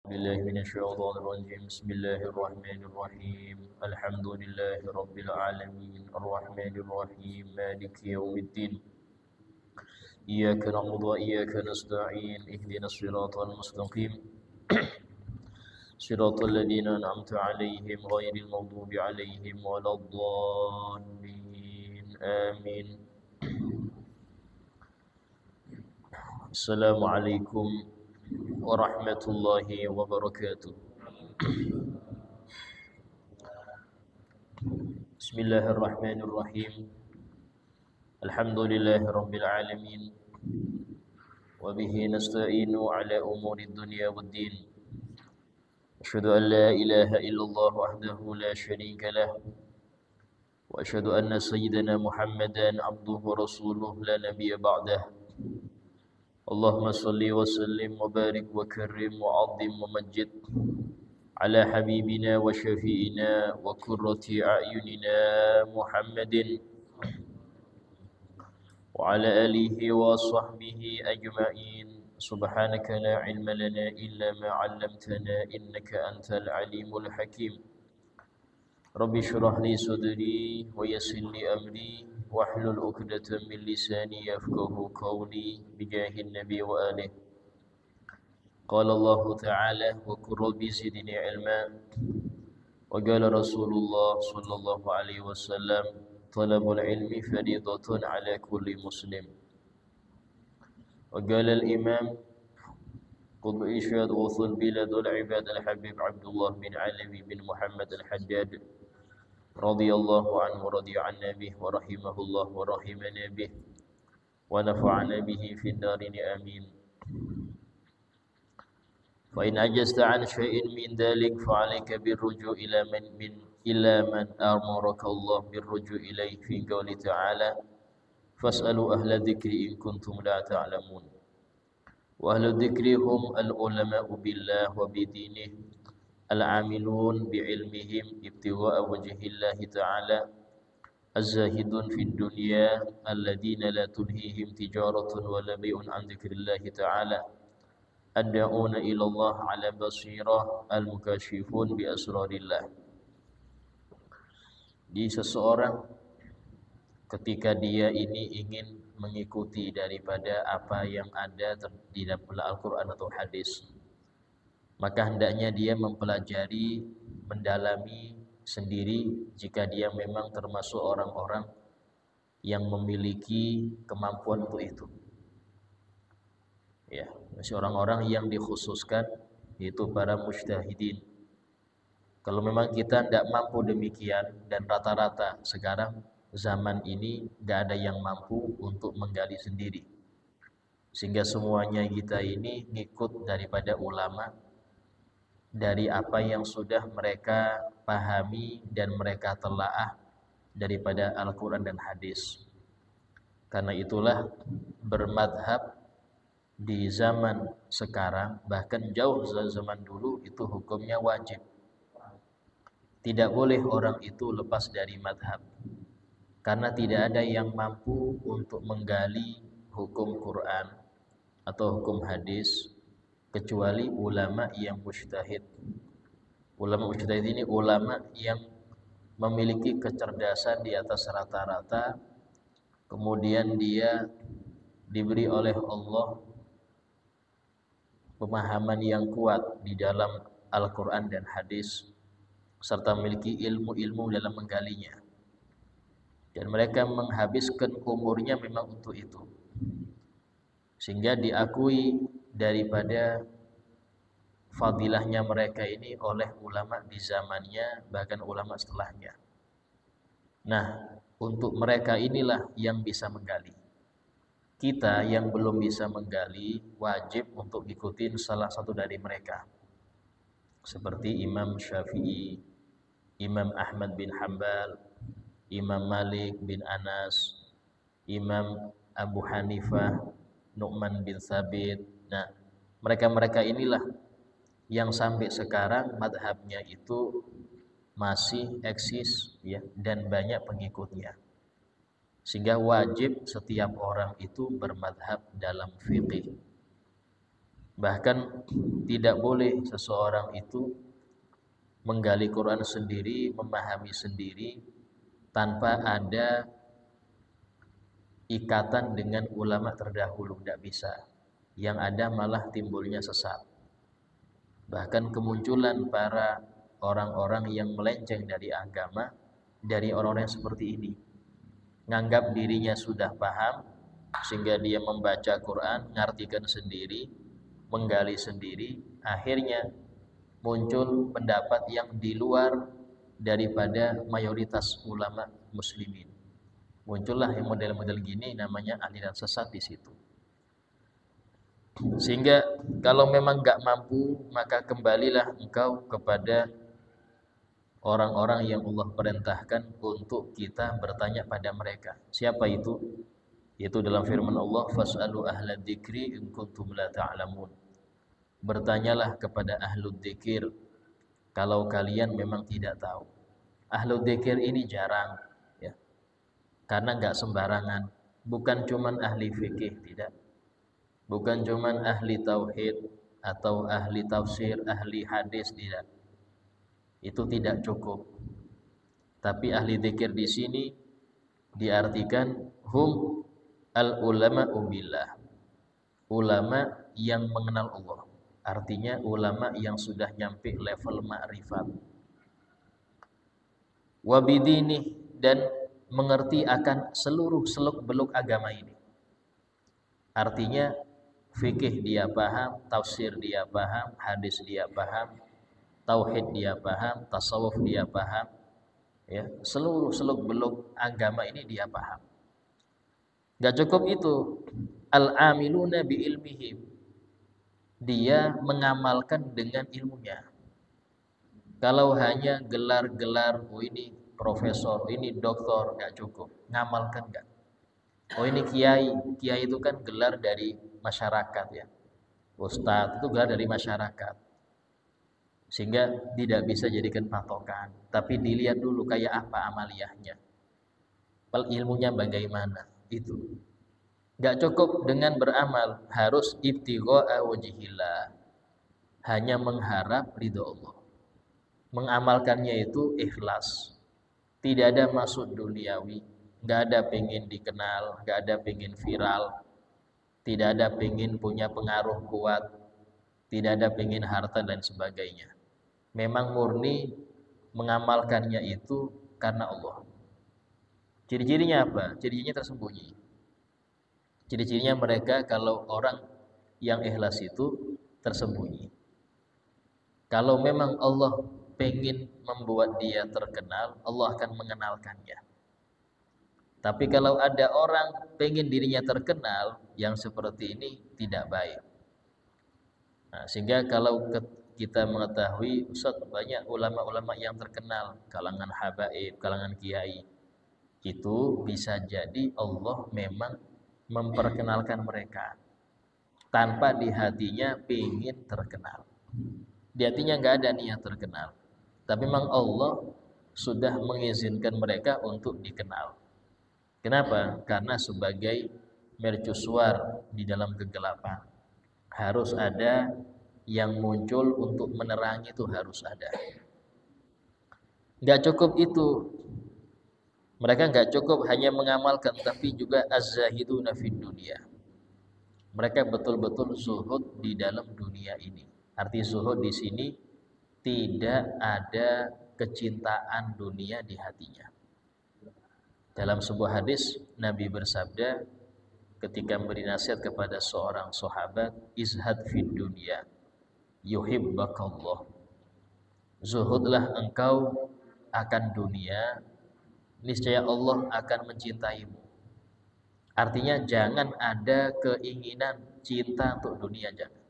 بالله من الشيطان الرجيم بسم الله الرحمن الرحيم الحمد لله رب العالمين الرحمن الرحيم مالك يوم الدين إياك نعبد وإياك نستعين اهدنا الصراط المستقيم صراط الذين أنعمت عليهم غير المغضوب عليهم ولا الضالين آمين السلام عليكم ورحمة الله وبركاته بسم الله الرحمن الرحيم الحمد لله رب العالمين وبه نستعين على أمور الدنيا والدين أشهد أن لا إله إلا الله وحده لا شريك له وأشهد أن سيدنا محمدا عبده ورسوله لا نبي بعده اللهم صل وسلم وبارك وكرم وعظم ومجد على حبيبنا وشفيئنا وقرة أعيننا محمد وعلى آله وصحبه أجمعين سبحانك لا علم لنا إلا ما علمتنا إنك أنت العليم الحكيم رب اشرح لي صدري ويسر لي أمري واحلل عقدة من لساني يفقه قولي بجاه النبي وآله قال الله تعالى وقل رب زدني علما وقال رسول الله صلى الله عليه وسلم طلب العلم فريضة على كل مسلم وقال الإمام قطب إشهاد وصل بلاد العباد الحبيب عبد الله بن علوي بن محمد الحجاج رضي الله عنه ورضي عنا به ورحمه الله ورحمنا به ونفعنا به في الدارين آمين فإن عجزت عن شيء من ذلك فعليك بالرجوع إلى من أمرك الله بالرجوع إليه في قوله تعالى فاسألوا أهل الذكر إن كنتم لا تعلمون وأهل الذكر هم العلماء بالله وبدينه العاملون بعلمهم ابتغاء وجه الله تعالى الزاهدون في الدنيا الذين لا تلهيهم تجارة ولا بيع عن ذكر الله تعالى الداعون إلى الله على بصيرة المكاشفون بأسرار الله. Di seseorang ketika dia ini ingin mengikuti daripada apa yang ada di dalam Al-Quran atau hadis, maka hendaknya dia mempelajari, mendalami sendiri jika dia memang termasuk orang-orang yang memiliki kemampuan untuk itu. Ya, masih orang-orang yang dikhususkan yaitu para mujtahidin. Kalau memang kita tidak mampu demikian, dan rata-rata sekarang zaman ini tidak ada yang mampu untuk menggali sendiri, sehingga semuanya kita ini ngikut daripada ulama, dari apa yang sudah mereka pahami dan mereka telaah daripada Al-Quran dan hadis. Karena itulah bermadhab di zaman sekarang, bahkan jauh zaman dulu, itu hukumnya wajib. Tidak boleh orang itu lepas dari madhab, karena tidak ada yang mampu untuk menggali hukum Quran atau hukum hadis kecuali ulama yang mujtahid. Ulama mujtahid ini ulama yang memiliki kecerdasan di atas rata-rata, kemudian dia diberi oleh Allah pemahaman yang kuat di dalam Al-Quran dan hadis, serta memiliki ilmu-ilmu dalam menggalinya, dan mereka menghabiskan umurnya memang untuk itu, sehingga diakui daripada fadilahnya mereka ini oleh ulama di zamannya, bahkan ulama setelahnya. Nah, untuk mereka inilah yang bisa menggali. Kita yang belum bisa menggali wajib untuk ikutin salah satu dari mereka, seperti Imam Syafi'i, Imam Ahmad bin Hanbal, Imam Malik bin Anas, Imam Abu Hanifah, Nu'man bin Thabit. Nah, mereka-mereka inilah yang sampai sekarang madhabnya itu masih eksis, ya, dan banyak pengikutnya. Sehingga wajib setiap orang itu bermadhab dalam fikih. Bahkan tidak boleh seseorang itu menggali Quran sendiri, memahami sendiri tanpa ada ikatan dengan ulama terdahulu, tidak bisa. Yang ada malah timbulnya sesat. Bahkan kemunculan para orang-orang yang melenceng dari agama dari orang-orang yang seperti ini. Nganggap dirinya sudah paham sehingga dia membaca Quran, ngartikan sendiri, menggali sendiri, akhirnya muncul pendapat yang di luar daripada mayoritas ulama muslimin. Muncullah yang model-model gini, namanya aliran sesat di situ. Sehingga kalau memang nggak mampu, maka kembalilah engkau kepada orang-orang yang Allah perintahkan untuk kita bertanya pada mereka. Siapa itu? Yaitu dalam firman Allah, fas'alu ahla dzikri in kuntum la ta'lamun. Bertanyalah kepada ahlu dzikir kalau kalian memang tidak tahu. Ahlu dzikir ini jarang, ya. Karena nggak sembarangan. Bukan cuman ahli fikih, tidak. Bukan cuman ahli tauhid atau ahli tafsir, ahli hadis, tidak. Itu tidak cukup. Tapi ahli dzikir di sini diartikan hum al ulama billah. Ulama yang mengenal Allah. Artinya ulama yang sudah nyampe level ma'rifat. Wa bidinih, dan mengerti akan seluruh seluk-beluk agama ini. Artinya fikih dia paham, tafsir dia paham, hadis dia paham, tauhid dia paham, tasawuf dia paham, ya, seluruh seluk-beluk agama ini dia paham. Gak cukup itu, al-amiluna bi ilmihim, dia mengamalkan dengan ilmunya. Kalau hanya gelar-gelar, oh ini profesor, ini doktor, gak cukup, ngamalkan gak? Oh ini kiai, kiai itu kan gelar dari masyarakat, ya. Ustadz itu gelar dari masyarakat, sehingga tidak bisa jadikan patokan. Tapi dilihat dulu kayak apa amaliyahnya, ilmunya bagaimana. Itu gak cukup dengan beramal, harus ibtigha'a wajhillah, hanya mengharap ridho Allah. Mengamalkannya itu ikhlas, tidak ada maksud duniawi, gak ada pengen dikenal, gak ada pengen viral, tidak ada pengen punya pengaruh kuat, tidak ada pengen harta dan sebagainya. Memang murni mengamalkannya itu karena Allah. Ciri-cirinya apa? Ciri-cirinya tersembunyi. Ciri-cirinya mereka kalau orang yang ikhlas itu tersembunyi. Kalau memang Allah pengen membuat dia terkenal, Allah akan mengenalkannya. Tapi kalau ada orang pengen dirinya terkenal, yang seperti ini tidak baik. Nah, sehingga kalau kita mengetahui, Ustaz, banyak ulama-ulama yang terkenal, kalangan habaib, kalangan kiai, itu bisa jadi Allah memang memperkenalkan mereka tanpa di hatinya pengen terkenal. Di hatinya nggak ada niat terkenal, tapi memang Allah sudah mengizinkan mereka untuk dikenal. Kenapa? Karena sebagai mercusuar di dalam kegelapan, harus ada yang muncul untuk menerangi, itu harus ada. Nggak cukup itu. Mereka nggak cukup hanya mengamalkan, tapi juga az-zahiduna fid dunya. Mereka betul-betul zuhud di dalam dunia ini. Arti zuhud di sini tidak ada kecintaan dunia di hatinya. Dalam sebuah hadis Nabi bersabda ketika memberi nasihat kepada seorang sahabat, izhad fid dunya yuhibbakallah. Zuhudlah engkau akan dunia, niscaya Allah akan mencintaimu. Artinya jangan ada keinginan cinta untuk dunia, jangan.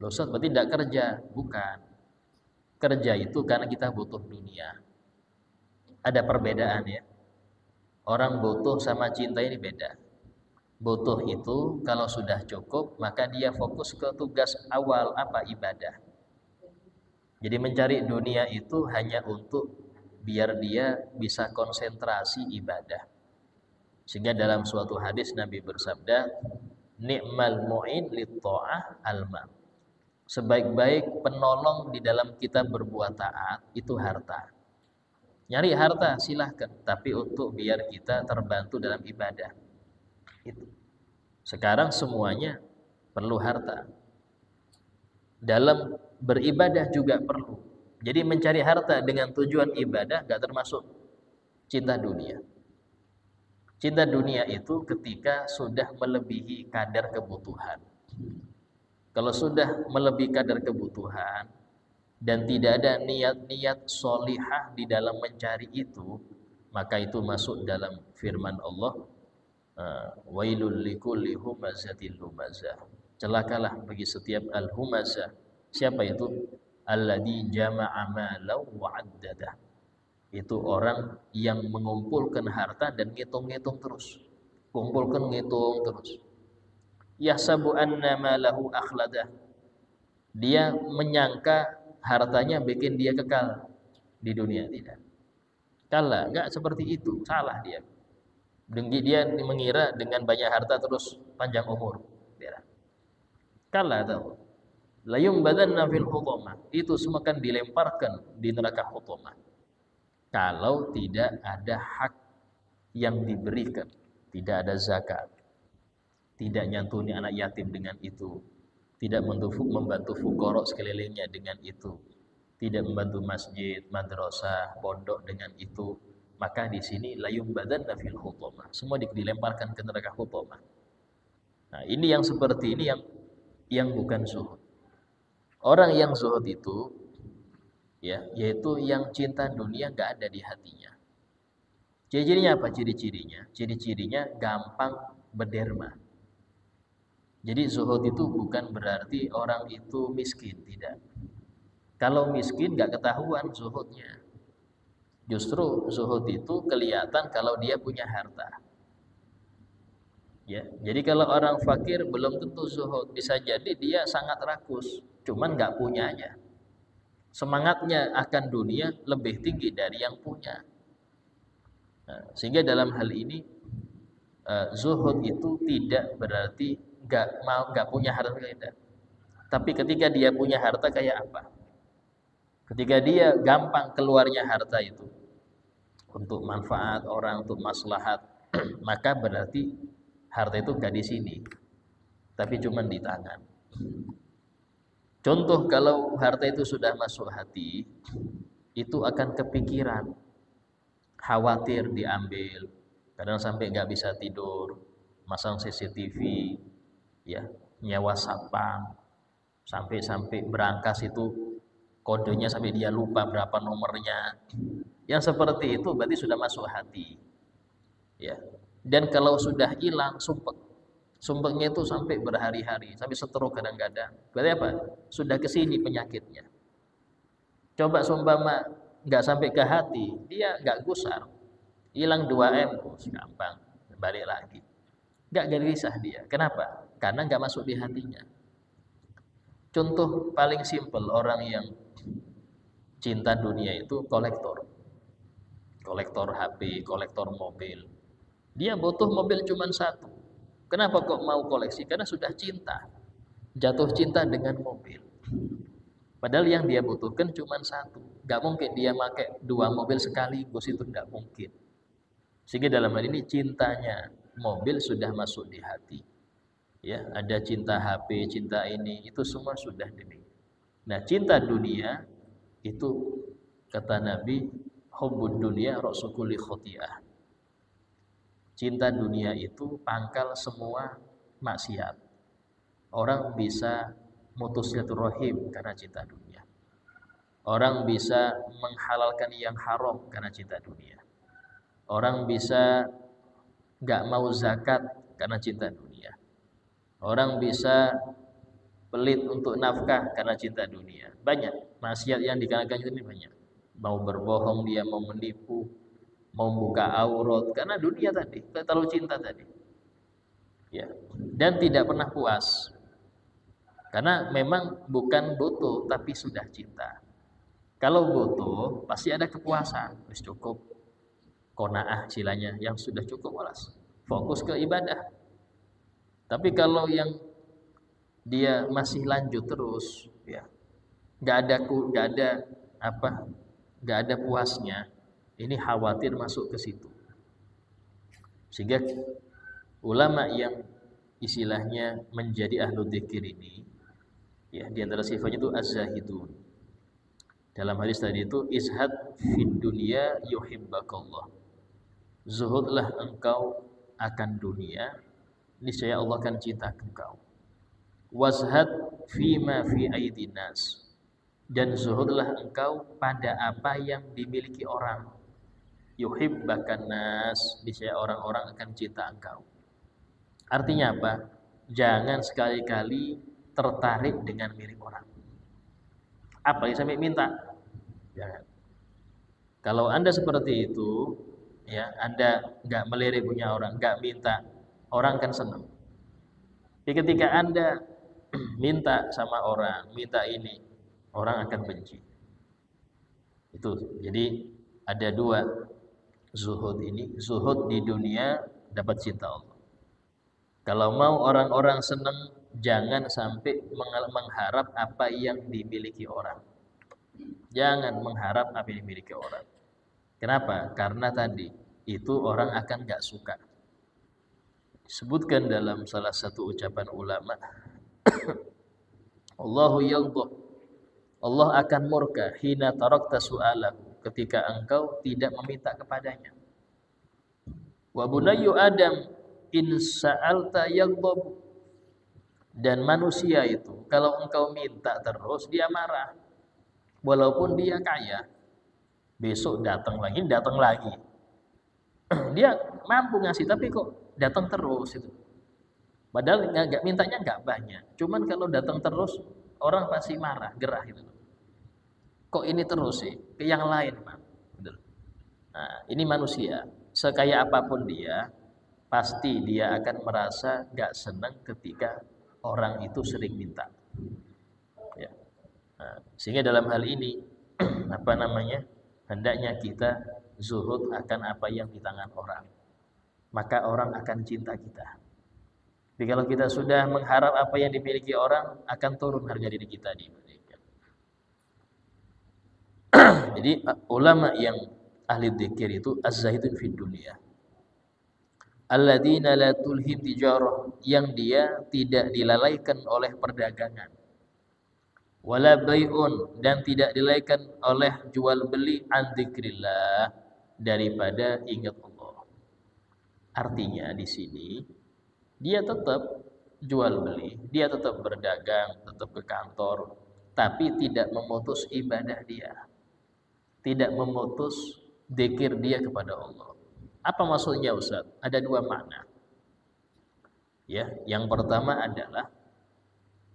Loh Ustaz, berarti tidak kerja? Bukan. Kerja itu karena kita butuh dunia. Ada perbedaan, ya. Orang butuh sama cinta ini beda. Butuh itu kalau sudah cukup, maka dia fokus ke tugas awal, apa? Ibadah. Jadi mencari dunia itu hanya untuk biar dia bisa konsentrasi ibadah. Sehingga dalam suatu hadis Nabi bersabda, Ni'mal mu'in lit-tha'ah al-mal. Sebaik-baik penolong di dalam kita berbuat taat itu harta. Nyari harta silahkan, tapi untuk biar kita terbantu dalam ibadah. Itu. Sekarang semuanya perlu harta. Dalam beribadah juga perlu. Jadi mencari harta dengan tujuan ibadah gak termasuk cinta dunia. Cinta dunia itu ketika sudah melebihi kadar kebutuhan. Kalau sudah melebihi kadar kebutuhan dan tidak ada niat-niat solihah di dalam mencari itu, maka itu masuk dalam firman Allah, wailul likulli humazatil lumazah. Celakalah bagi setiap al-humazah. Siapa itu? Alladzi jama'a malan wa 'addadah. Itu orang yang mengumpulkan harta dan ngitung-ngitung terus. Kumpulkan, ngitung terus. Yahsabu anna malahu akhladah. Dia menyangka hartanya bikin dia kekal di dunia. Tidak. Kala, enggak seperti itu. Salah dia. Dia mengira dengan banyak harta terus panjang umur. Kala tahu. Layum badanna fil hutamah. Itu semua akan dilemparkan di neraka hutamah. Kalau tidak ada hak yang diberikan, tidak ada zakat, tidak nyantuni anak yatim dengan itu, tidak membantu fuqara sekelilingnya dengan itu, tidak membantu masjid, madrasah, pondok dengan itu, maka di sini layum badanna fil hutamah. Semua dilemparkan ke neraka hutamah. Nah, ini yang seperti ini yang bukan zuhud. Orang yang zuhud itu ya, yaitu yang cinta dunia gak ada di hatinya. Ciri-cirinya apa? Ciri-cirinya gampang berderma. Jadi zuhud itu bukan berarti orang itu miskin, tidak. Kalau miskin gak ketahuan zuhudnya. Justru zuhud itu kelihatan kalau dia punya harta. Ya, jadi kalau orang fakir belum tentu zuhud, bisa jadi dia sangat rakus, cuman gak punyanya. Semangatnya akan dunia lebih tinggi dari yang punya. Nah, sehingga dalam hal ini zuhud itu tidak berarti nggak punya harta, tidak. Tapi ketika dia punya harta kayak apa? Ketika dia gampang keluarnya harta itu untuk manfaat orang, untuk maslahat, maka berarti harta itu nggak di sini, tapi cuma di tangan. Contoh kalau harta itu sudah masuk hati, itu akan kepikiran, khawatir diambil, kadang sampai nggak bisa tidur, masang CCTV, ya, nyewa satpam, sampai berangkas itu kodenya sampai dia lupa berapa nomornya. Yang seperti itu berarti sudah masuk hati, ya. Dan kalau sudah hilang, sumpeknya itu sampai berhari-hari, sampai stroke kadang-kadang. Berarti apa? Sudah kesini penyakitnya. Coba sumpama nggak sampai ke hati, dia nggak gusar, hilang 2M, gampang, balik lagi. Nggak gelisah dia. Kenapa? Karena nggak masuk di hatinya. Contoh paling simpel orang yang cinta dunia itu kolektor HP, kolektor mobil. Dia butuh mobil cuma satu. Kenapa kok mau koleksi? Karena sudah cinta, jatuh cinta dengan mobil. Padahal yang dia butuhkan cuma satu. Gak mungkin dia pakai 2 mobil sekaligus, itu gak mungkin. Sehingga dalam hal ini cintanya mobil sudah masuk di hati. Ya, ada cinta HP, cinta ini, itu semua sudah demikian. Nah, cinta dunia itu kata Nabi, hubbud dunya ra'su kulli khati'ah. Cinta dunia itu pangkal semua maksiat. Orang bisa mutus silaturahim karena cinta dunia. Orang bisa menghalalkan yang haram karena cinta dunia. Orang bisa gak mau zakat karena cinta dunia. Orang bisa pelit untuk nafkah karena cinta dunia. Banyak maksiat yang dikarenakan ini banyak. Mau berbohong dia, mau menipu, mau buka aurat karena dunia tadi, terlalu cinta tadi. Ya, dan tidak pernah puas. Karena memang bukan butuh tapi sudah cinta. Kalau butuh pasti ada kepuasan, wis cukup. Qanaah istilahnya, yang sudah cukup, walas. Fokus ke ibadah. Tapi kalau yang dia masih lanjut terus, ya, nggak ada apa, nggak ada puasnya, ini khawatir masuk ke situ. Sehingga ulama yang istilahnya menjadi ahlu dzikir ini, ya, di antara sifatnya itu az-zahidun. Dalam hadis tadi itu izhad fid dunya yuhibbakallah. Zuhudlah engkau akan dunia, niscaya Allah akan cinta engkau. Wazhad fima fi aidinas, dan zuhudlah engkau pada apa yang dimiliki orang. Yuhibbakan nas, niscaya orang-orang akan cinta engkau. Artinya apa? Jangan sekali-kali tertarik dengan milik orang. Apalagi sampai minta. Jangan. Kalau Anda seperti itu, ya, Anda nggak melirik punya orang, nggak minta, orang kan senang. Tapi ketika Anda minta sama orang, minta ini, orang akan benci. Itu. Jadi ada dua zuhud ini. Zuhud di dunia dapat cinta Allah. Kalau mau orang-orang senang, jangan sampai mengharap apa yang dimiliki orang. Jangan mengharap apa yang dimiliki orang. Kenapa? Karena tadi itu orang akan gak suka. Disebutkan dalam salah satu ucapan ulama, Allahu yaghdab, Allah akan murka hina tarakta su'alahu, ketika engkau tidak meminta kepadanya. Wa bunayyu Adam in sa'alta yaghdab, dan manusia itu kalau engkau minta terus dia marah. Walaupun dia kaya, besok datang lagi. Dia mampu ngasih, tapi kok datang terus itu. Padahal nggak mintanya nggak banyak. Cuman kalau datang terus, orang pasti marah, gerah itu. Kok ini terus sih? Ke yang lain, Pak. Nah, ini manusia. Sekaya apapun dia, pasti dia akan merasa nggak senang ketika orang itu sering minta. Ya. Nah, sehingga dalam hal ini hendaknya kita zuhud akan apa yang di tangan orang, maka orang akan cinta kita. Tapi kalau kita sudah mengharap apa yang dimiliki orang, akan turun harga diri kita di mereka. Jadi ulama yang ahli dzikir itu az-zahidun fid dunya, alladzina la tulhim tijarah, yang dia tidak dilalaikan oleh perdagangan, wala bai'un, dan tidak dilalaikan oleh jual beli, an dzikrillah, daripada ingat Allah. Artinya di sini dia tetap jual beli, dia tetap berdagang, tetap ke kantor, tapi tidak memutus ibadah dia, tidak memutus dzikir dia kepada Allah. Apa maksudnya, Ustaz? Ada dua makna. Ya, yang pertama adalah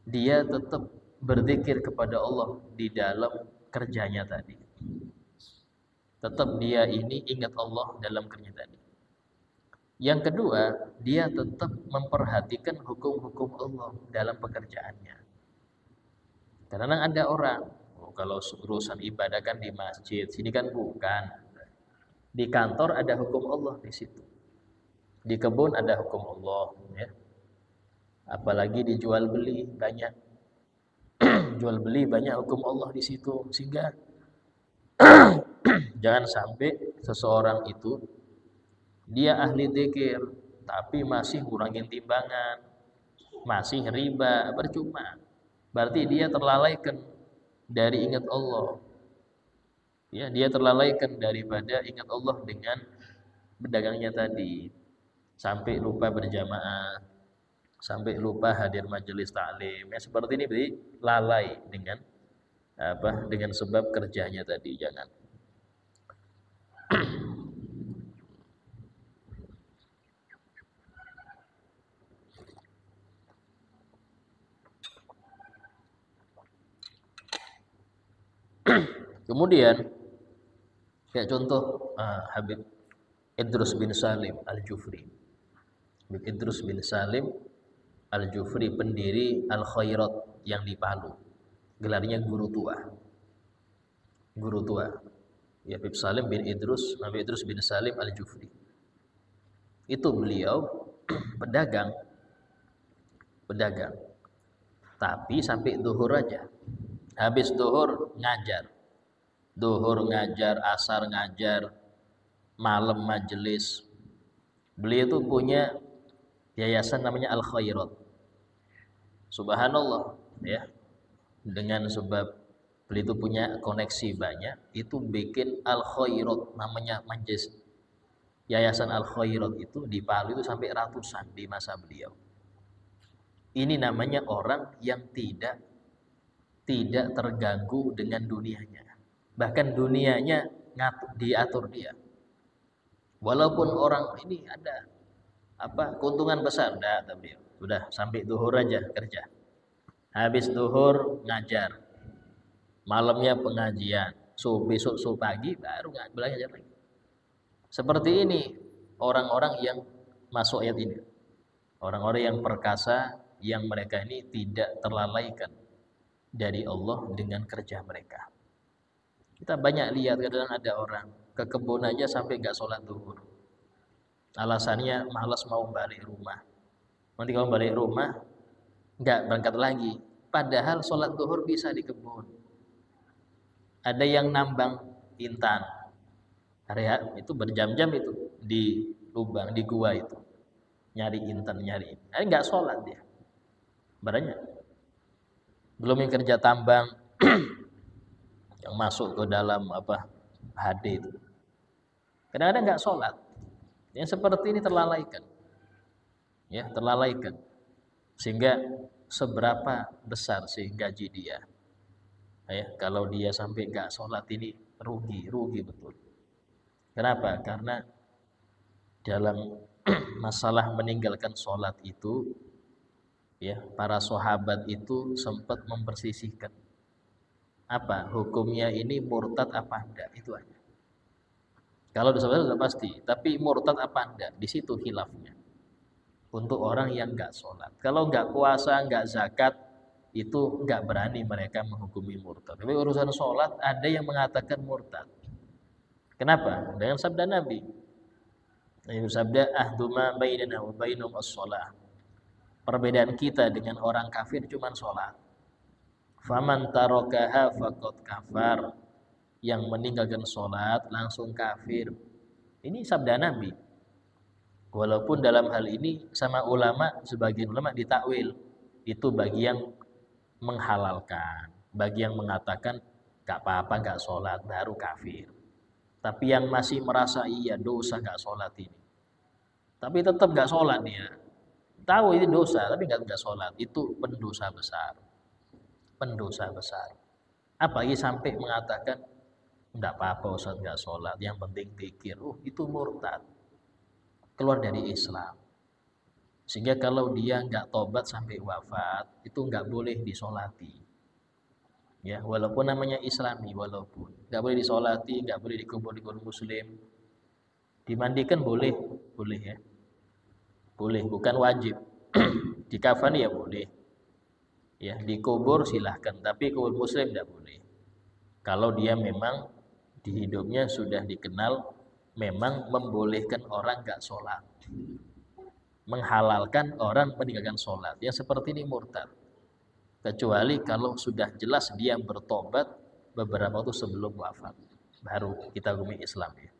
dia tetap berzikir kepada Allah di dalam kerjanya tadi. Tetap dia ini ingat Allah dalam kerja tadi. Yang kedua, dia tetap memperhatikan hukum-hukum Allah dalam pekerjaannya. Kadang ada orang, kalau urusan ibadah kan di masjid, sini kan bukan. Di kantor ada hukum Allah di situ. Di kebun ada hukum Allah, ya. Apalagi dijual beli banyak. Jual beli banyak hukum Allah di situ, sehingga jangan sampai seseorang itu dia ahli dzikir tapi masih kurangin timbangan, masih riba, percuma. Berarti dia terlalaikan dari ingat Allah. Ya, dia terlalaikan daripada ingat Allah dengan berdagangnya tadi. Sampai lupa berjamaah, sampai lupa hadir majelis taklim. Ya, seperti ini berarti lalai dengan dengan sebab kerjanya tadi. Jangan. Kemudian kayak contoh Habib Idrus bin Salim Al-Jufri. Habib Idrus bin Salim Al-Jufri, pendiri Al-Khairat yang di Palu. Gelarnya guru tua. Guru tua. Ya, Habib Salim bin Idrus, Habib Idrus bin Salim Al-Jufri. Itu beliau pedagang. pedagang. Tapi sampai zuhur aja. Habis zuhur ngajar. Zuhur ngajar, asar ngajar, malam majelis. Beliau itu punya yayasan namanya Al Khairat. Subhanallah, ya. Dengan sebab beliau itu punya koneksi banyak, itu bikin Al Khairat, namanya majelis yayasan Al Khairat itu di Palu itu sampai ratusan di masa beliau. Ini namanya orang yang tidak terganggu dengan dunianya. Bahkan dunianya diatur dia. Walaupun orang ini ada keuntungan besar, tapi sudah sampai zuhur aja kerja. Habis zuhur ngajar. Malamnya pengajian. Besok pagi baru belajar lagi. Seperti ini orang-orang yang masuk ayat ini. Orang-orang yang perkasa, yang mereka ini tidak terlalaikan dari Allah dengan kerja mereka. Kita banyak lihat kadang ada orang ke kebun aja sampai nggak sholat zuhur. Alasannya malas mau balik rumah. Nanti kalau balik rumah nggak berangkat lagi. Padahal sholat zuhur bisa di kebun. Ada yang nambang intan. Area itu berjam-jam itu di lubang, di gua itu. Nyari intan, nyari. Ini nggak sholat dia. Barangnya. Belum yang kerja tambang yang masuk ke dalam HD itu. Kadang-kadang nggak sholat. Yang seperti ini terlalaikan. Ya, terlalaikan. Sehingga seberapa besar sih gaji dia. Ya, kalau dia sampai nggak sholat ini rugi betul. Kenapa? Karena dalam masalah meninggalkan sholat itu, ya, para sahabat itu sempat mempersisihkan hukumnya ini murtad apa enggak, itu aja. Kalau dosa besar sudah pasti, tapi murtad apa enggak, di situ khilafnya. Untuk orang yang enggak sholat, kalau enggak puasa, enggak zakat, itu enggak berani mereka menghukumi murtad. Tapi urusan sholat ada yang mengatakan murtad. Kenapa? Dengan sabda Nabi. Itu sabda ahduma bainana wa bainahum as-shalah. Perbedaan kita dengan orang kafir cuma sholat. Faman tarakaha faqad kafar. Yang meninggalkan sholat langsung kafir. Ini sabda Nabi. Walaupun dalam hal ini sama ulama, sebagian ulama ditakwil. Itu bagi yang menghalalkan, bagi yang mengatakan gak apa-apa gak sholat baru kafir. Tapi yang masih merasa iya dosa gak sholat ini, tapi tetap gak sholat dia, tahu ini dosa tapi gak sholat, itu pendosa besar. Pendosa besar. Apalagi sampai mengatakan enggak apa-apa Ustaz enggak sholat, yang penting pikir, itu murtad, keluar dari Islam. Sehingga kalau dia enggak tobat sampai wafat, itu enggak boleh disolati. Ya, walaupun namanya Islami, walaupun enggak boleh disolati, enggak boleh dikubur di kubur muslim. Dimandikan boleh ya. Boleh, bukan wajib. Dikafani ya boleh. Ya, dikubur silahkan, tapi kubur muslim tidak boleh. Kalau dia memang di hidupnya sudah dikenal memang membolehkan orang enggak sholat, menghalalkan orang meninggalkan sholat, yang seperti ini murtad. Kecuali kalau sudah jelas dia bertobat beberapa waktu sebelum wafat, baru kita hukumi Islam ya.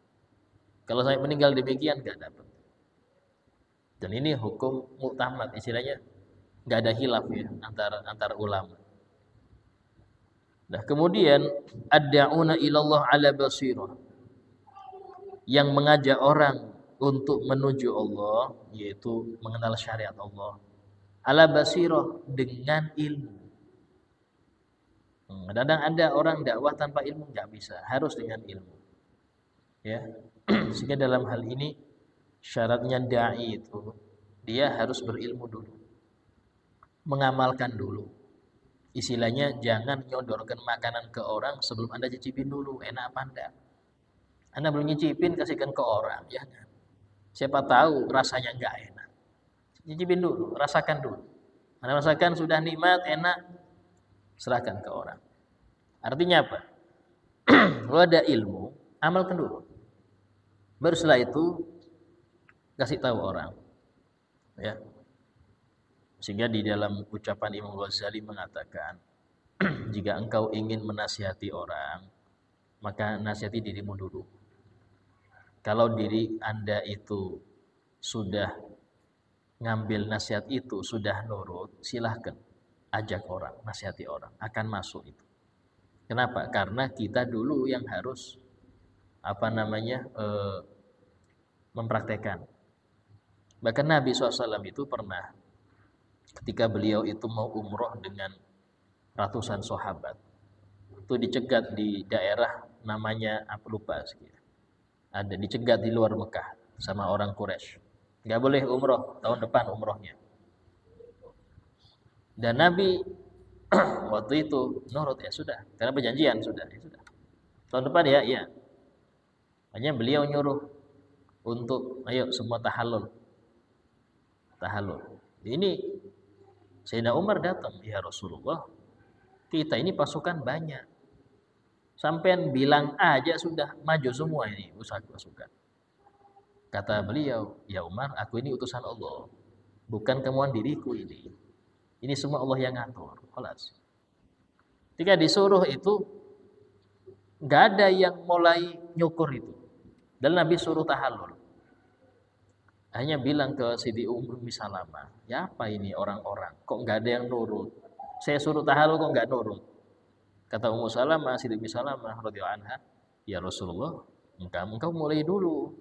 Kalau saya meninggal demikian enggak dapat. Dan ini hukum muktamad, istilahnya nggak ada khilaf ya antar ulama. Nah, kemudian ad-da'una ilallah ala basirah, yang mengajak orang untuk menuju Allah, yaitu mengenal syariat Allah. Ala basirah, dengan ilmu. Kadang ada orang dakwah tanpa ilmu nggak bisa, harus dengan ilmu. Ya. Sehingga dalam hal ini syaratnya dai itu dia harus berilmu dulu, mengamalkan dulu. Istilahnya jangan nyodorkan makanan ke orang sebelum Anda cicipin dulu enak apa enggak. Anda belum nyicipin kasihkan ke orang, jangan. Siapa tahu rasanya enggak enak. Cicipin dulu, rasakan dulu. Anda rasakan sudah nikmat, enak, serahkan ke orang. Artinya apa? Kalau ada ilmu, amalkan dulu. Baru setelah itu kasih tahu orang. Ya. Sehingga di dalam ucapan Imam Ghazali mengatakan, jika engkau ingin menasihati orang, maka nasihati dirimu dulu. Kalau diri Anda itu sudah ngambil nasihat itu, sudah nurut, silahkan ajak orang, nasihati orang, akan masuk itu. Kenapa? Karena kita dulu yang harus mempraktekkan. Bahkan Nabi SAW itu pernah ketika beliau itu mau umroh dengan ratusan sahabat, itu dicegat di daerah namanya apa lupa sekitar. Ada dicegat di luar Mekah sama orang Quraisy. Nggak boleh umroh, tahun depan umrohnya. Dan Nabi waktu itu nurut, ya sudah, karena perjanjian sudah, ya sudah. Tahun depan ya, iya. Hanya beliau nyuruh untuk ayo semua tahallul. Tahallul. Ini Sayyidina Umar datang, ya Rasulullah, kita ini pasukan banyak. Sampean bilang aja sudah maju semua ini pasukan. Kata beliau, ya Umar, aku ini utusan Allah, bukan kemauan diriku ini. Ini semua Allah yang ngatur. Khalas. Ketika disuruh itu, nggak ada yang mulai nyukur itu. Dan Nabi suruh tahallul. Hanya bilang ke Siti Ummi Salamah, ya apa ini orang-orang? Kok nggak ada yang nurut? Saya suruh tahallul kok nggak nurut? Kata Ummu Salamah, Siti Ummi Salamah radhiyallahu anha, ya Rasulullah, engkau mulai dulu.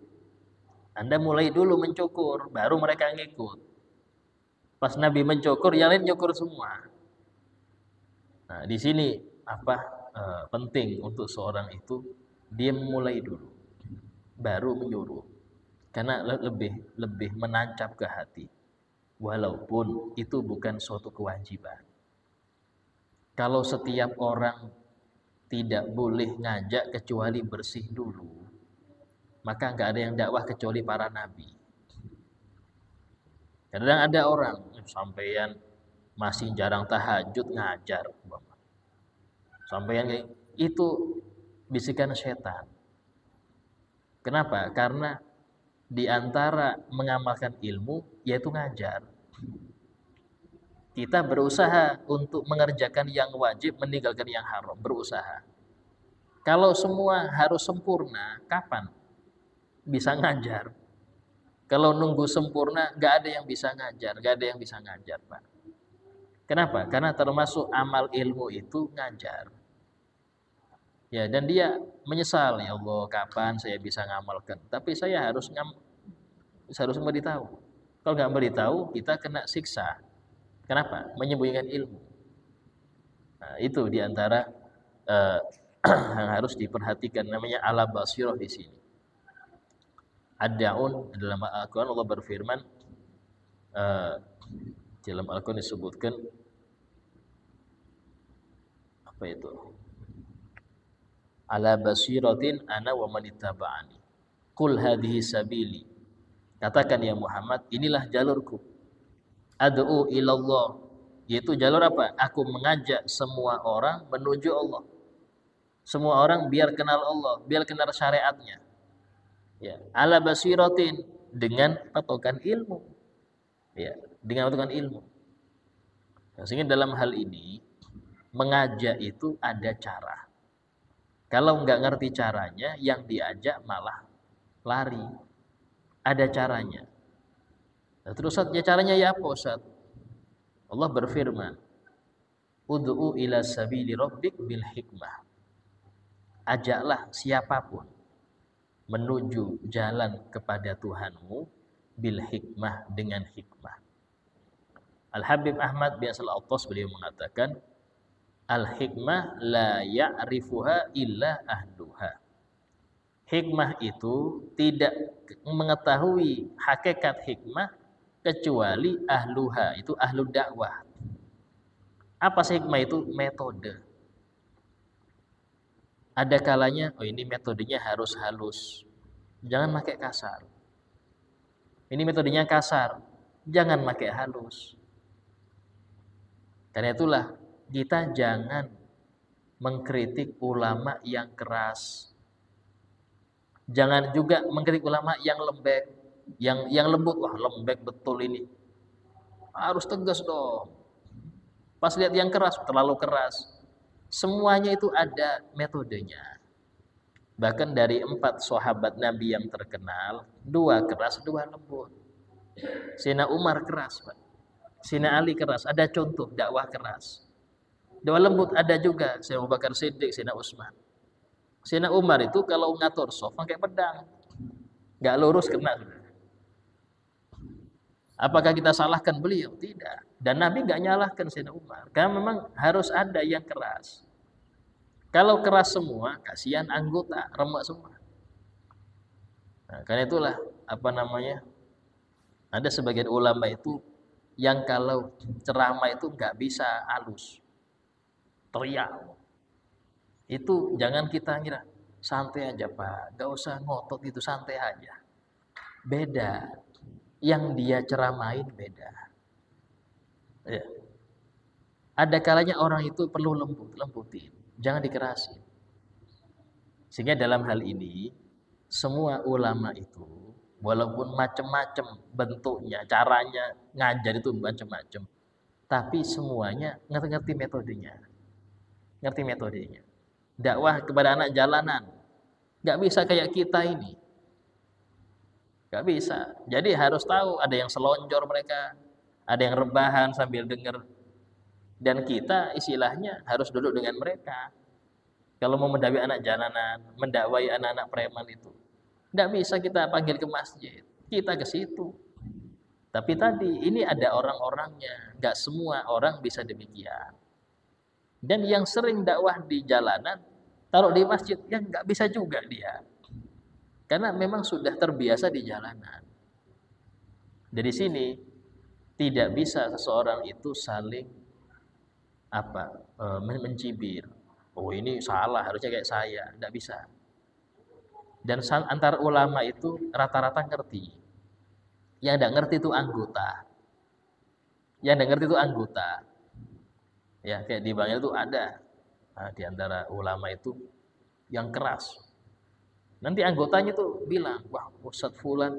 Anda mulai dulu mencukur, baru mereka ngikut. Pas Nabi mencukur, yang lain nyukur semua. Nah, di sini penting untuk seorang itu dia mulai dulu, baru menyuruh, karena lebih menancap ke hati. Walaupun itu bukan suatu kewajiban. Kalau setiap orang tidak boleh ngajak kecuali bersih dulu, maka nggak ada yang dakwah kecuali para nabi. Kadang ada orang sampeyan masih jarang tahajud ngajar, sampeyan itu bisikan setan. Kenapa? Karena di antara mengamalkan ilmu yaitu ngajar. Kita berusaha untuk mengerjakan yang wajib, meninggalkan yang haram, berusaha. Kalau semua harus sempurna, kapan bisa ngajar? Kalau nunggu sempurna, nggak ada yang bisa ngajar, nggak ada yang bisa ngajar, Pak. Kenapa? Karena termasuk amal ilmu itu ngajar. Ya, dan dia menyesal, ya Allah, kapan saya bisa ngamalkan? Tapi saya harus memberitahu. Kalau nggak memberitahu, kita kena siksa. Kenapa? Menyembunyikan ilmu. Nah, itu diantara yang harus diperhatikan, namanya ala basirah di sini. Ad-da'un dalam Al-Quran Allah berfirman, dalam Al-Quran disebutkan apa itu? Ala basiratin ana wa man ittaba'ani. Qul hadhihi sabili. Katakan ya Muhammad, inilah jalurku. Ad'u ilallah, yaitu jalur apa? Aku mengajak semua orang menuju Allah. Semua orang biar kenal Allah, biar kenal syariatnya. Ya, ala basiratin, dengan patokan ilmu. Ya, dengan patokan ilmu. Nah, sehingga dalam hal ini mengajak itu ada cara. Kalau nggak ngerti caranya, yang diajak malah lari. Ada caranya. Nah, terus ya caranya ya apa Ustaz? Allah berfirman, ud'u ila sabili rabbik bil hikmah. Ajaklah siapapun menuju jalan kepada Tuhanmu bil hikmah, dengan hikmah. Al-Habib Ahmad bin Shalih Al-Attas beliau mengatakan, al-hikmah la ya'rifuha illa ahluha. Hikmah itu tidak mengetahui hakikat hikmah kecuali ahluha, itu ahlu dakwah. Apa sih hikmah itu? Metode. Ada kalanya, oh ini metodenya harus halus, jangan pakai kasar. Ini metodenya kasar, jangan pakai halus. Karena itulah kita jangan mengkritik ulama yang keras. Jangan juga mengkritik ulama yang lembek, yang lembut. Wah, lembek betul ini. harus tegas dong. Pas lihat yang keras, terlalu keras. Semuanya itu ada metodenya. Bahkan dari 4 sahabat Nabi yang terkenal, 2 keras, 2 lembut. Sayyidina Umar keras, Pak. Sayyidina Ali keras, ada contoh dakwah keras. 2 lembut ada juga, Sayyidina Abu Bakar Siddiq, Sayyidina Utsman. Sayyidina Umar itu kalau ngatur soft pakai pedang. Enggak lurus kena. Apakah kita salahkan beliau? Tidak. Dan Nabi enggak nyalahkan Sayyidina Umar. Karena memang harus ada yang keras. Kalau keras semua, kasihan anggota, remek semua. Nah, karena itulah ada sebagian ulama itu yang kalau ceramah itu nggak bisa halus, teriak. Itu jangan kita ngira santai aja Pak, nggak usah ngotot itu, santai aja. Beda, yang dia ceramain beda. Ya. Ada kalanya orang itu perlu lembutin. Jangan dikerasin. Sehingga dalam hal ini semua ulama itu walaupun macam-macam bentuknya, caranya ngajar itu macam-macam, tapi semuanya ngerti metodenya. Ngerti metodenya. Dakwah kepada anak jalanan nggak bisa kayak kita ini. Nggak bisa. Jadi harus tahu ada yang selonjor mereka, ada yang rebahan sambil dengar. Dan kita istilahnya harus duduk dengan mereka. Kalau mau mendakwai anak jalanan, mendakwai anak-anak preman itu, nggak bisa kita panggil ke masjid, kita ke situ. Tapi tadi ini ada orang-orangnya, nggak semua orang bisa demikian. Dan yang sering dakwah di jalanan, taruh di masjid, ya nggak bisa juga dia, karena memang sudah terbiasa di jalanan. Dari sini tidak bisa seseorang itu saling mencibir. Oh ini salah, harusnya kayak saya. Tidak bisa. Dan antar ulama itu rata-rata ngerti. Yang tidak ngerti itu anggota. Yang tidak ngerti itu anggota. Ya, kayak di Bangil itu ada. Nah, di antara ulama itu yang keras. Nanti anggotanya tuh bilang, wah Ustadz Fulan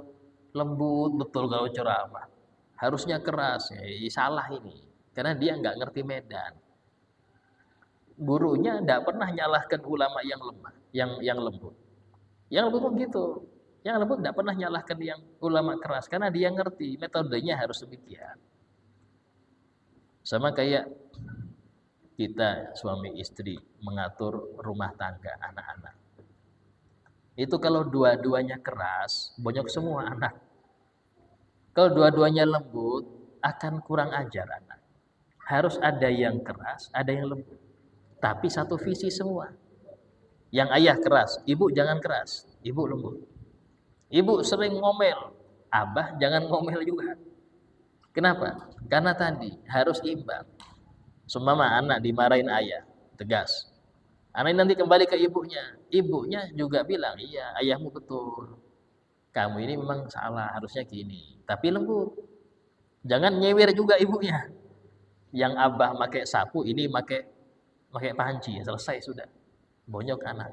lembut betul kalau ceramah. Harusnya keras. Ya, salah ini. Karena dia nggak ngerti medan. Gurunya tidak pernah nyalahkan ulama yang lemah, yang lembut. Yang lembut pun gitu. Yang lembut tidak pernah nyalahkan yang ulama keras karena dia ngerti metodenya harus demikian. Sama kayak kita suami istri mengatur rumah tangga anak-anak. Itu kalau dua-duanya keras, bonyok semua anak. Kalau dua-duanya lembut, akan kurang ajar anak. Harus ada yang keras, ada yang lembut. Tapi satu visi semua. Yang ayah keras, ibu jangan keras, ibu lembut. Ibu sering ngomel, abah jangan ngomel juga. Kenapa? Karena tadi harus imbang. Seumpama anak dimarahin ayah, tegas. Anak nanti kembali ke ibunya. Ibunya juga bilang, iya ayahmu betul. Kamu ini memang salah, harusnya gini. Tapi lembut. Jangan nyewer juga ibunya. Yang abah pakai sapu, ini pakai panci, selesai sudah. Bonyok anak.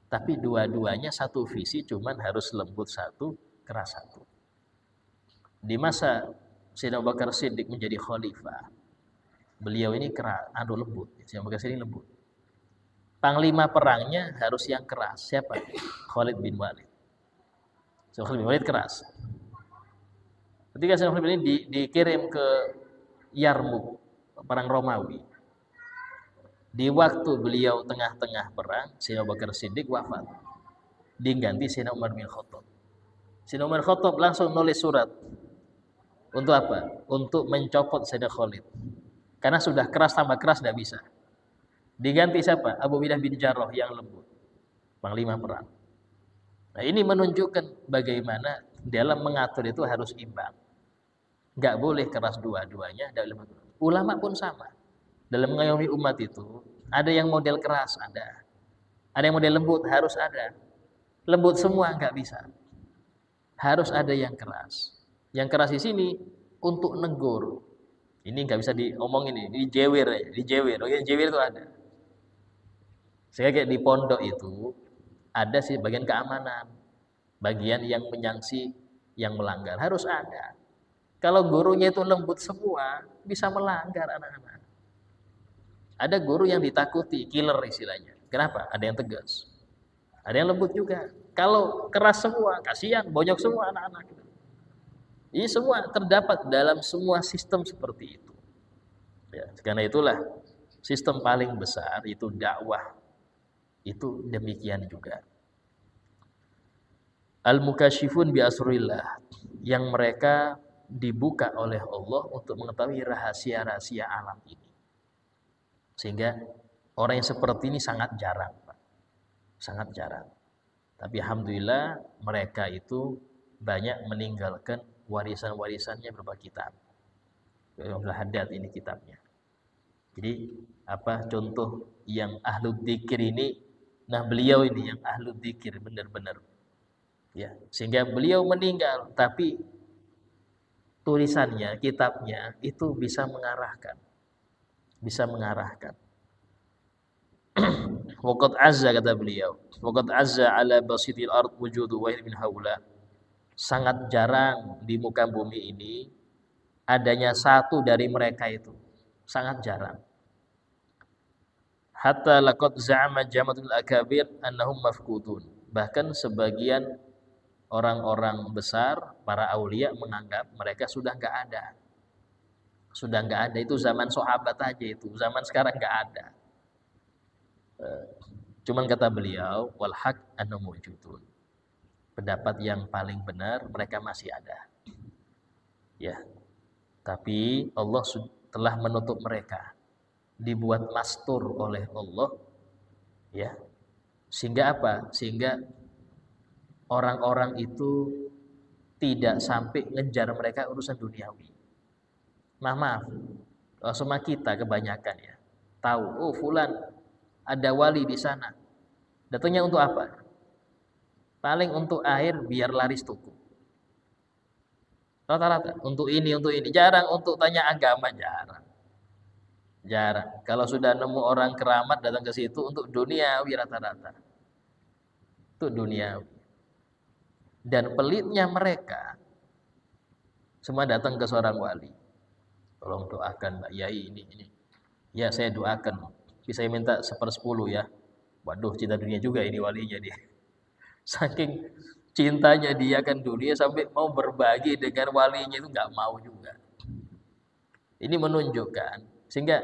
Tapi dua-duanya satu visi, cuman harus lembut satu, keras satu. Di masa Sayyidina Abu Bakar Siddiq menjadi khalifah, beliau ini keras, lembut. Sayyidina Abu Bakar Siddiq lembut. Panglima perangnya harus yang keras. Siapa? Khalid bin Walid. Khalid bin Walid keras. Ketika Sayyidina Khalid bin Walid ini dikirim ke Yarmuk, perang Romawi. Di waktu beliau tengah-tengah perang, Sayyidina Abu Bakar Siddiq wafat. Diganti Sayyidina Umar bin Khattab. Sayyidina Umar bin Khattab langsung nulis surat. Untuk apa? Untuk mencopot Sayyidina Khalid. Karena sudah keras tambah keras tidak bisa. Diganti siapa? Abu Ubaidah bin Jarrah yang lembut. Panglima perang. Nah, ini menunjukkan bagaimana dalam mengatur itu harus imbang. Enggak boleh keras dua-duanya. Ulama pun sama. Dalam mengayomi umat itu, ada yang model keras, ada. Ada yang model lembut, harus ada. Lembut semua nggak bisa. Harus ada yang keras. Yang keras di sini untuk negur. Ini nggak bisa diomongin ini, dijewer. Oh ya, jewer itu ada. Saya kayak di pondok itu ada sih bagian keamanan, bagian yang menyangsi yang melanggar harus ada. Kalau gurunya itu lembut semua, bisa melanggar anak-anak. Ada guru yang ditakuti, killer istilahnya. Kenapa? Ada yang tegas, ada yang lembut juga. Kalau keras semua, kasihan, bonyok semua anak-anak. Ini semua terdapat dalam semua sistem seperti itu. Ya, karena itulah sistem paling besar itu dakwah. Itu demikian juga. Al-mukashifun bi asrillah, yang mereka dibuka oleh Allah untuk mengetahui rahasia-rahasia alam ini. Sehingga orang yang seperti ini sangat jarang, Pak. Sangat jarang. Tapi alhamdulillah mereka itu banyak meninggalkan warisan-warisannya berupa kitab. Ibnu Haddad ini kitabnya. Jadi apa contoh yang ahlu dzikir ini? Nah, beliau ini yang ahlu dzikir benar-benar. Ya, sehingga beliau meninggal tapi tulisannya, kitabnya itu bisa mengarahkan. Bisa mengarahkan. Waqad azza, kata beliau. Waqad azza ala basitil ard wujudu wahid min haula. Sangat jarang di muka bumi ini adanya satu dari mereka itu. Sangat jarang. Hatta laqad za'ama jamatul akabir annahum mafqudun. Bahkan sebagian orang-orang besar, para aulia menganggap mereka sudah enggak ada. Sudah enggak ada, itu zaman sahabat aja itu. Zaman sekarang enggak ada. Cuman kata beliau, wal haq annahum mawjudun. Pendapat yang paling benar mereka masih ada. Ya. Tapi Allah telah menutup mereka. Dibuat mastur oleh Allah, ya. Sehingga apa? Sehingga orang-orang itu tidak sampai ngejar mereka urusan duniawi. Maaf, sama kita kebanyakan ya. Tahu, oh fulan ada wali di sana. Datangnya untuk apa? Paling untuk air biar laris tuku. Rata-rata untuk ini. Jarang untuk tanya agama, jarang. Jarang. Kalau sudah nemu orang keramat datang ke situ untuk duniawi rata-rata. Untuk duniawi. Dan pelitnya mereka semua datang ke seorang wali. Tolong doakan Mbak Yai ini. Ya, saya doakan. Bisa saya minta 1/10 ya. Waduh, cinta dunia juga ini walinya dia. Saking cintanya dia kan dunia sampai mau berbagi dengan walinya itu nggak mau juga. Ini menunjukkan sehingga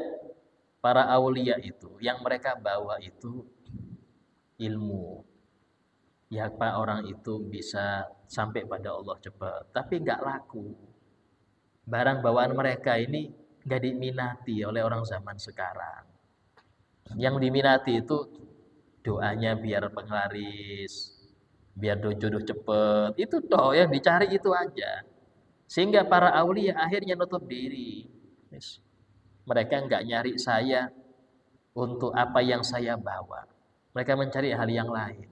para aulia itu yang mereka bawa itu ilmu. Ya Pak, orang itu bisa sampai pada Allah cepat, tapi nggak laku. Barang bawaan mereka ini nggak diminati oleh orang zaman sekarang. Yang diminati itu doanya biar penglaris, biar jodoh cepet. Itu toh yang dicari itu aja. Sehingga para aulia akhirnya nutup diri. Mereka nggak nyari saya untuk apa yang saya bawa. Mereka mencari hal yang lain.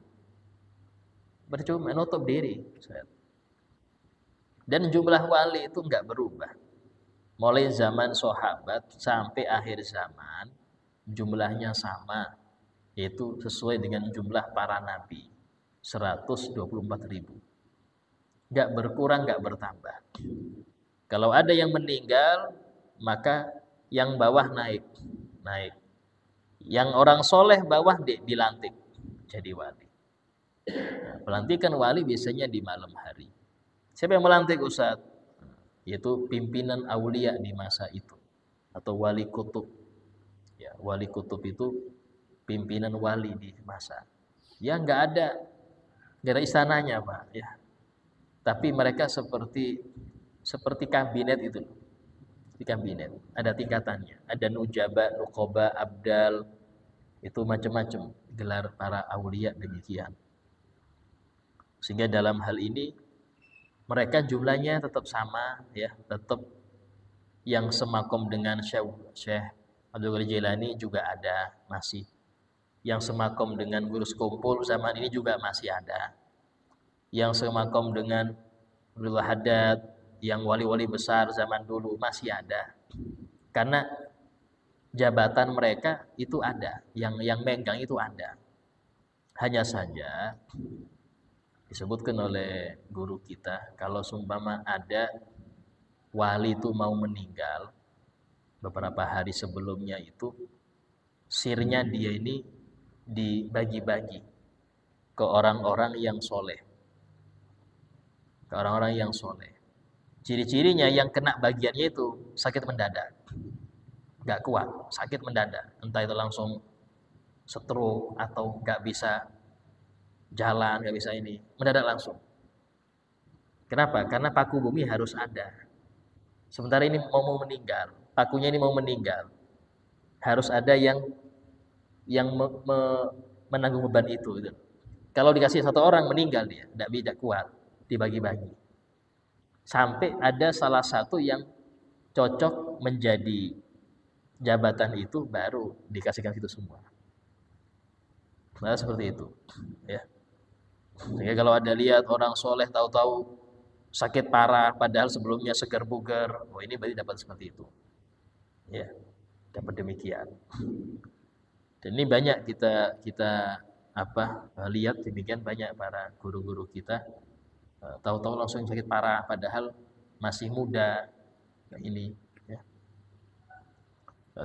Percuma, nutup diri. Dan jumlah wali itu nggak berubah. Mulai zaman sahabat sampai akhir zaman jumlahnya sama, yaitu sesuai dengan jumlah para nabi, 124.000. Nggak berkurang, nggak bertambah. Kalau ada yang meninggal, maka yang bawah naik. Yang orang soleh bawah dilantik jadi wali. Nah, pelantikan wali biasanya di malam hari. Siapa yang melantik Ustaz? Yaitu pimpinan aulia di masa itu atau wali kutub. Ya, wali kutub itu pimpinan wali di masa. Ya nggak ada istananya Pak. Ya, tapi mereka seperti kabinet itu. Di kabinet ada tingkatannya. Ada nujaba, nukoba, abdal, itu macam-macam gelar para aulia demikian. Sehingga dalam hal ini mereka jumlahnya tetap sama ya, tetap yang semakom dengan Syekh Abdul Qadir Jailani juga ada masih. Yang semakom dengan Gurus Kumpul zaman ini juga masih ada. Yang semakom dengan Abdul Haddad, yang wali-wali besar zaman dulu masih ada. Karena jabatan mereka itu ada, yang megang itu ada. Hanya saja disebutkan oleh guru kita, kalau seumpama ada wali itu mau meninggal, beberapa hari sebelumnya itu sirnya dia ini dibagi-bagi ke orang-orang yang soleh. Ke orang-orang yang soleh. Ciri-cirinya yang kena bagiannya itu sakit mendadak. Gak kuat, sakit mendadak. Entah itu langsung stroke atau gak bisa jalan, gak bisa ini. Mendadak langsung. Kenapa? Karena paku bumi harus ada. Sementara ini mau meninggal, pakunya ini mau meninggal. Harus ada yang menanggung beban itu. Gitu. Kalau dikasih satu orang meninggal dia, tidak kuat, dibagi-bagi. Sampai ada salah satu yang cocok menjadi jabatan itu baru dikasihkan itu semua. Nah, seperti itu. Ya. Sehingga kalau ada lihat orang soleh tahu-tahu sakit parah, padahal sebelumnya segar bugar, oh ini berarti dapat seperti itu. Ya, dapat demikian. Dan ini banyak kita lihat demikian banyak para guru-guru kita tahu-tahu langsung sakit parah padahal masih muda ini ya.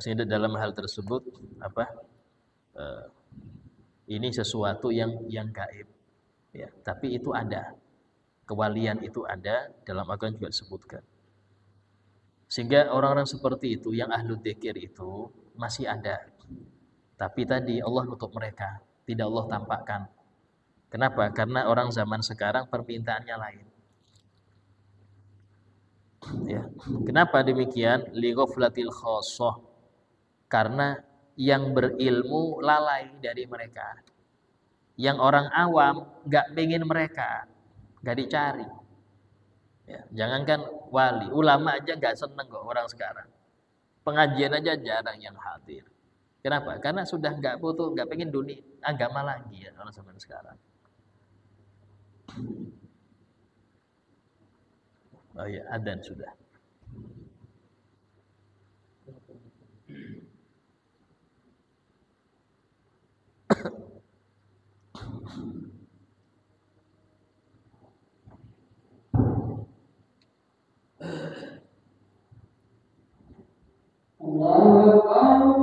Sehingga dalam hal tersebut ini sesuatu yang gaib ya, tapi itu ada. Kewalian itu ada, dalam Al-Qur'an juga disebutkan. Sehingga orang-orang seperti itu yang ahlu dzikir itu masih ada. Tapi tadi Allah nutup mereka, tidak Allah tampakkan. Kenapa? Karena orang zaman sekarang permintaannya lain. Ya. Kenapa demikian? Li ghaflatil khassah. Karena yang berilmu lalai dari mereka. Yang orang awam gak pengen mereka, gak dicari. Ya, jangankan wali, ulama aja gak seneng kok orang sekarang. Pengajian aja jarang yang hadir. Kenapa? Karena sudah gak butuh, gak pengen dunia agama lagi ya orang zaman sekarang. Oh ya, adzan sudah. Allahu Akbar,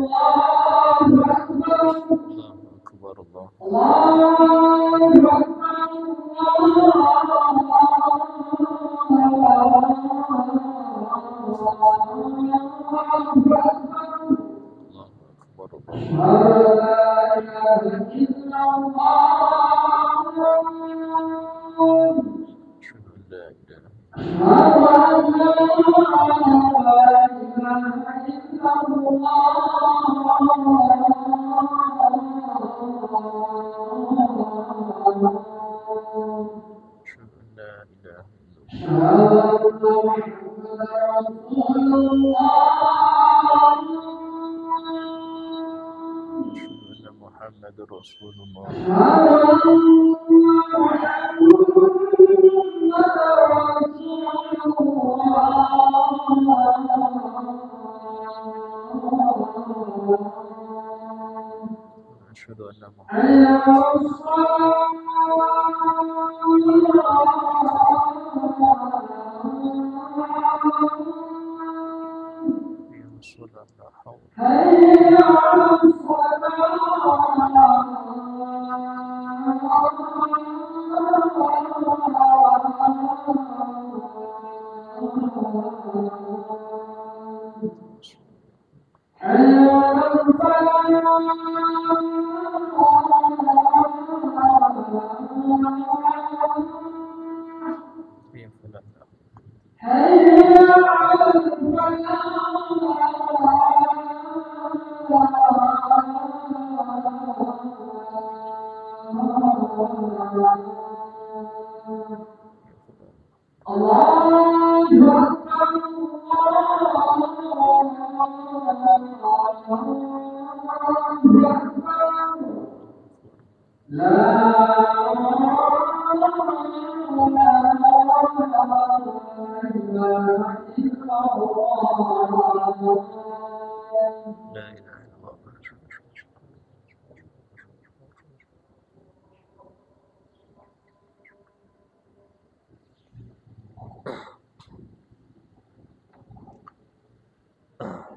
Allahu Muhammadur Rasulullah. Asyhadu anna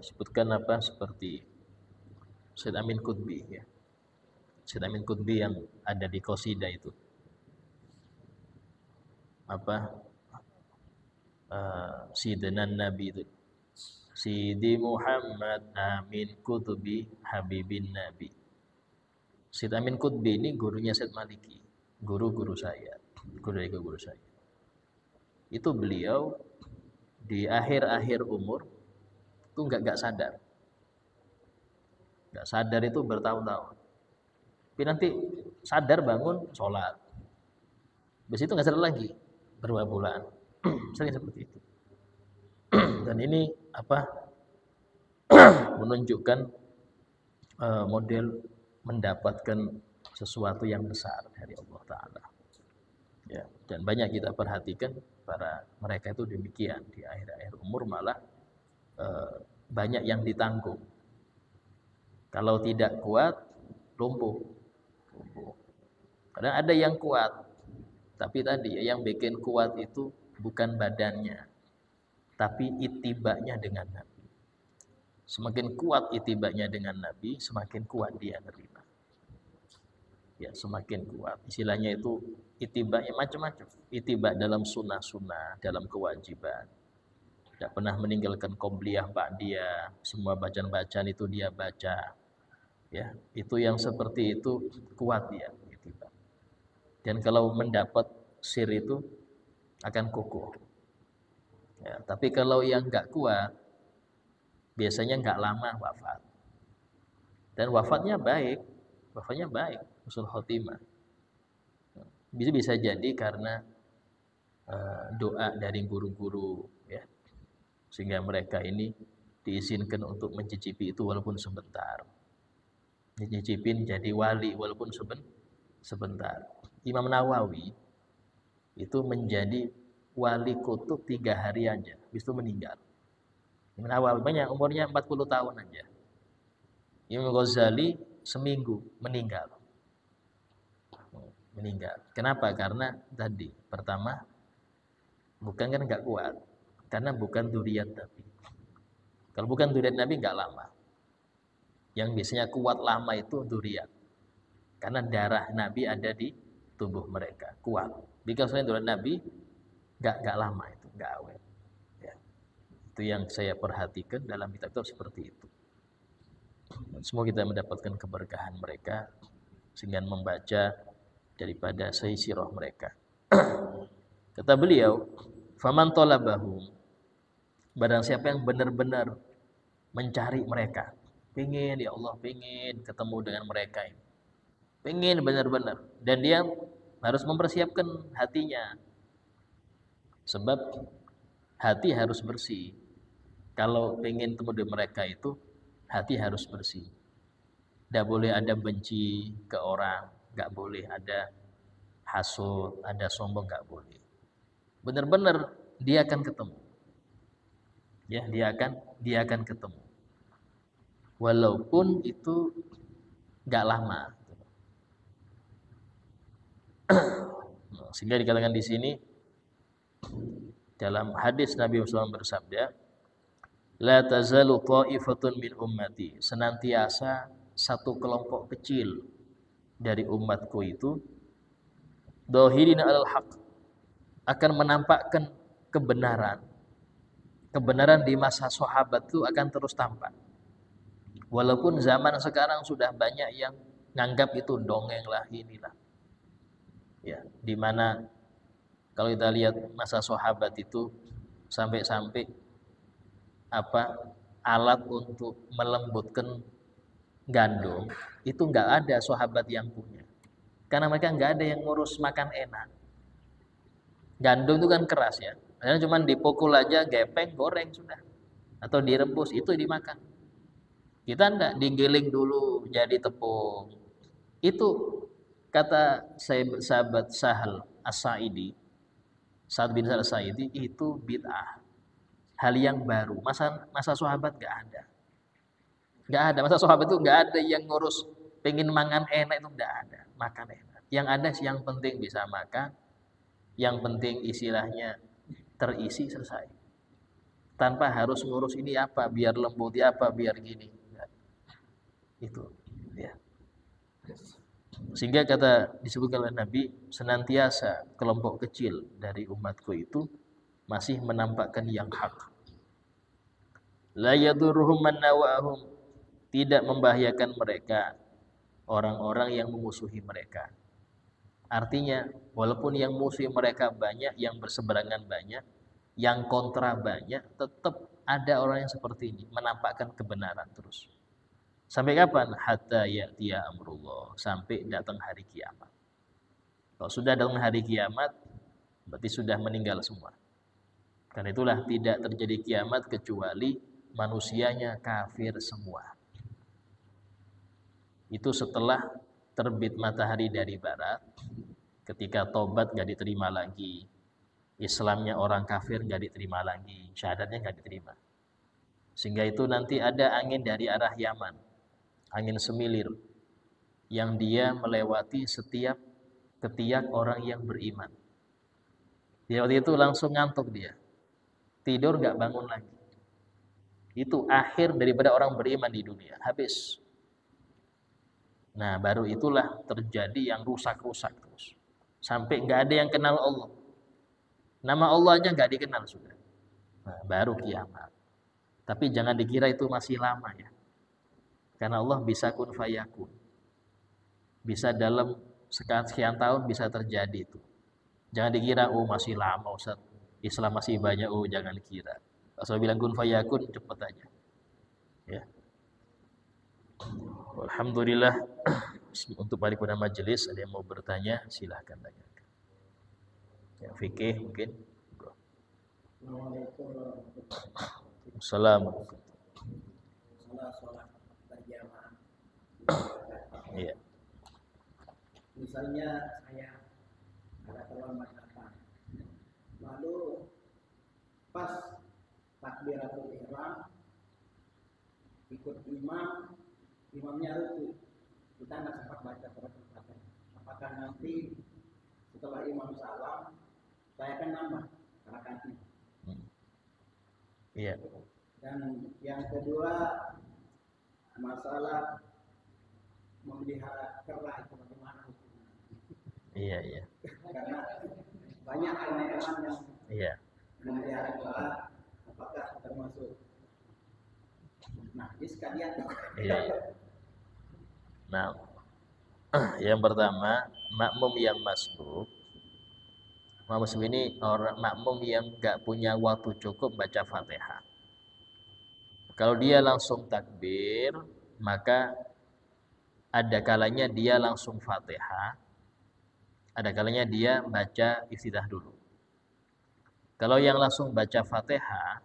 sebutkan apa seperti Syed Amin Qutbi ya. Syed Amin Qutbi yang ada di qasidah itu. Apa Sidna Nabi itu. Sidi Muhammad Amin Qutbi Habibin Nabi. Syed Amin Qutbi ini gurunya Syed Maliki, guru saya, guru saya. Itu beliau di akhir-akhir umur itu nggak sadar. Nggak sadar itu bertahun-tahun. Tapi nanti sadar bangun sholat. Habis itu nggak sadar lagi berapa bulan. Sering seperti itu. Dan ini apa menunjukkan model mendapatkan sesuatu yang besar dari Allah Ta'ala ya, dan banyak kita perhatikan para mereka itu demikian di akhir-akhir umur malah banyak yang ditanggung. Kalau tidak kuat lumpuh. Kadang ada yang kuat tapi tadi ya, yang bikin kuat itu bukan badannya tapi itibaknya dengan Nabi. Semakin kuat itibaknya dengan Nabi, semakin kuat dia nerima. Ya, semakin kuat. Istilahnya itu itibaknya macam-macam. Itibak dalam sunnah-sunnah, dalam kewajiban. Tidak pernah meninggalkan qobliyah ba'diyah, semua bacaan-bacaan itu dia baca. Ya, itu yang seperti itu kuat dia itibak. Dan kalau mendapat sir itu akan kokoh. Ya, tapi kalau yang enggak kuat biasanya nggak lama wafat. Dan wafatnya baik, husnul khotimah. Bisa jadi karena doa dari guru-guru ya. Sehingga mereka ini diizinkan untuk mencicipi itu walaupun sebentar. Dicicipin jadi wali walaupun sebentar. Imam Nawawi itu menjadi wali kutub 3 hari aja, habis itu meninggal. Imam Nawawi banyak umurnya 40 tahun aja. Imam Ghazali seminggu meninggal. Kenapa? Karena tadi pertama bukan kan nggak kuat, karena bukan dzurriyyat Nabi. Kalau bukan dzurriyyat Nabi nggak lama. Yang biasanya kuat lama itu dzurriyyat. Karena darah Nabi ada di tubuh mereka, kuat. Jika selain dzurriyyat Nabi nggak lama itu, nggak awet. Itu yang saya perhatikan dalam kitab seperti itu. Semoga kita mendapatkan keberkahan mereka sehingga membaca daripada sahih sirah mereka. Kata beliau, faman talabahum, barang siapa yang benar-benar mencari mereka, pengen ya Allah, pengen ketemu dengan mereka ini, pengen benar-benar, dan dia harus mempersiapkan hatinya, sebab hati harus bersih. Kalau pengen temu dengan mereka itu hati harus bersih. Tidak boleh ada benci ke orang, nggak boleh ada hasud, ada sombong, nggak boleh. Benar-benar dia akan ketemu. Ya, dia akan ketemu. Walaupun itu nggak lama. Sehingga dikatakan di sini dalam hadis Nabi SAW bersabda, la tazalu ta'ifatun min ummati, senantiasa satu kelompok kecil dari umatku itu dhahirina alal haq, akan menampakkan kebenaran. Kebenaran di masa sahabat itu akan terus tampak. Walaupun zaman sekarang sudah banyak yang nganggap itu dongeng lah, inilah. Ya, di mana kalau kita lihat masa sahabat itu sampai-sampai alat untuk melembutkan gandum itu nggak ada sahabat yang punya, karena mereka nggak ada yang ngurus makan enak. Gandum itu kan keras ya, karena cuma dipukul aja, gepeng, goreng sudah, atau direbus itu dimakan. Kita enggak, digiling dulu jadi tepung. Itu kata sahabat Sahal As-Sa'idi, Sa'ad bin Sa'ad As-Sa'idi, itu bid'ah, hal yang baru. Masa sahabat nggak ada. Masa sahabat itu nggak ada yang ngurus pengen mangan enak, itu nggak ada. Makan enak. Yang ada sih yang penting bisa makan, yang penting istilahnya terisi, selesai. tanpa harus ngurus ini apa, biar lembut, apa, biar gini. Nah, itu, ya. Sehingga disebutkan oleh Nabi, senantiasa kelompok kecil dari umatku itu masih menampakkan yang hak. La yadurruhum man nawahum, tidak membahayakan mereka orang-orang yang memusuhi mereka. Artinya, walaupun yang musuh mereka banyak, yang berseberangan banyak, yang kontra banyak, tetap ada orang yang seperti ini, menampakkan kebenaran terus. Sampai kapan? Hatta ya'tiya amrullah, sampai datang hari kiamat. Kalau sudah datang hari kiamat, berarti sudah meninggal semua. Karena itulah tidak terjadi kiamat kecuali manusianya kafir semua. Itu setelah terbit matahari dari barat, ketika tobat gak diterima lagi, Islamnya orang kafir gak diterima lagi, syahadatnya gak diterima. Sehingga itu nanti ada angin dari arah Yaman, angin semilir, yang dia melewati setiap ketiak orang yang beriman. Dia waktu itu langsung ngantuk dia, tidur gak bangun lagi. Itu akhir daripada orang beriman di dunia, habis. Nah, baru itulah terjadi yang rusak-rusak terus. Sampai nggak ada yang kenal Allah. Nama Allah aja nggak dikenal sudah. Nah, baru kiamat. Tapi jangan dikira itu masih lama ya. Karena Allah bisa kun fayakun. Bisa dalam sekian tahun bisa terjadi itu. Jangan dikira, oh masih lama Ustaz. Islam masih banyak, oh jangan kira. Kalau bilang kun fayakun, cepat aja. Ya. Alhamdulillah. Untuk paripurna majelis, ada yang mau bertanya, silahkan tanyakan. Yang fikih mungkin. Assalamualaikum. Sholat berjamaah. Iya. Misalnya saya ada terlambat datang, lalu pas takbiratul ihram ikut imamnya ruku, kita nggak sempat baca surat Al-Fatihah. Apakah nanti setelah imam salam saya akan nambah rakaatnya? Iya. Dan yang kedua, masalah memelihara kera itu bagaimana? Iya. Karena banyak teman-teman yang memelihara kera, apakah termasuk najis kalian? Iya. Nah, yang pertama, makmum yang masbuk. Makmum ini orang makmum yang nggak punya waktu cukup baca Fatihah. Kalau dia langsung takbir, maka ada kalanya dia langsung Fatihah, ada kalanya dia baca iftitah dulu. Kalau yang langsung baca Fatihah,